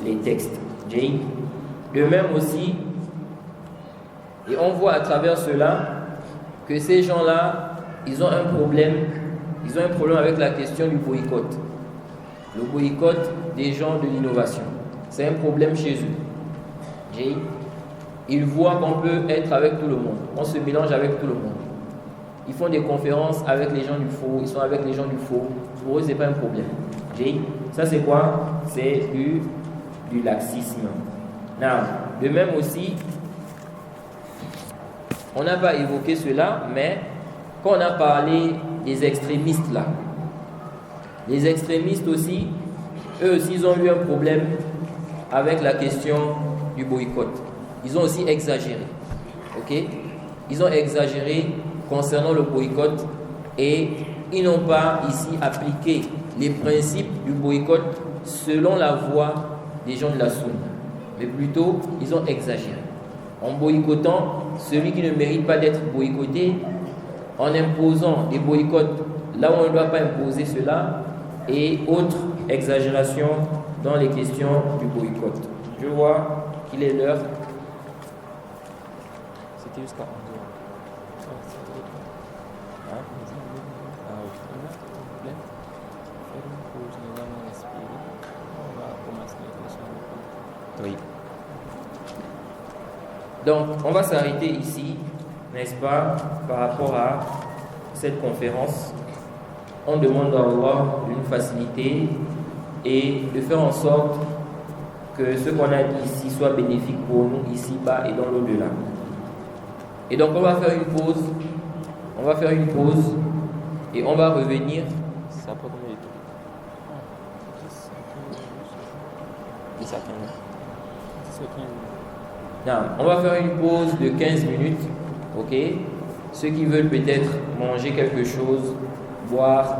les textes. De même aussi, et on voit à travers cela que ces gens-là, ils ont un problème avec la question du boycott. Le boycott des gens de l'innovation. C'est un problème chez eux. Ils voient qu'on peut être avec tout le monde. On se mélange avec tout le monde. Ils font des conférences avec les gens du faux. Ils sont avec les gens du faux. Pour eux, ce n'est pas un problème. Ça, c'est quoi? C'est du laxisme. Now, de même aussi, on n'a pas évoqué cela, mais quand on a parlé des extrémistes là, les extrémistes aussi, eux aussi, ils ont eu un problème avec la question du boycott. Ils ont aussi exagéré. Ok? Ils ont exagéré concernant le boycott et ils n'ont pas ici appliqué les principes du boycott selon la voie des gens de la sunna. Mais plutôt, ils ont exagéré. En boycottant celui qui ne mérite pas d'être boycotté, en imposant des boycotts là où on ne doit pas imposer cela, et autres exagérations dans les questions du boycott. Je vois qu'il est l'heure. C'était jusqu'à 11h. Hein? Ah, ok. Oui. Donc, on va s'arrêter ici, n'est-ce pas, par rapport à cette conférence. On demande à Allah une facilité et de faire en sorte que ce qu'on a dit ici soit bénéfique pour nous ici-bas et dans l'au-delà. Et donc, on va faire une pause. On va faire une pause et on va revenir. Ça prend combien de temps? 10 à 15. Non, on va faire une pause de 15 minutes, ok? Ceux qui veulent peut-être manger quelque chose, boire,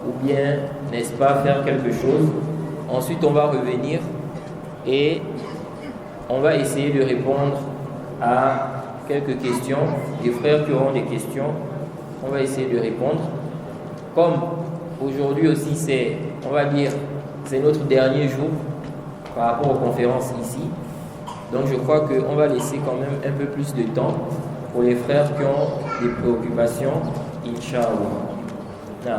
ou bien, n'est-ce pas, faire quelque chose. Ensuite, on va revenir et on va essayer de répondre à quelques questions. Les frères qui auront des questions, on va essayer de répondre. Comme aujourd'hui aussi, c'est, on va dire, c'est notre dernier jour par rapport aux conférences ici. Donc je crois qu'on va laisser quand même un peu plus de temps pour les frères qui ont des préoccupations, Inch'Allah. Non.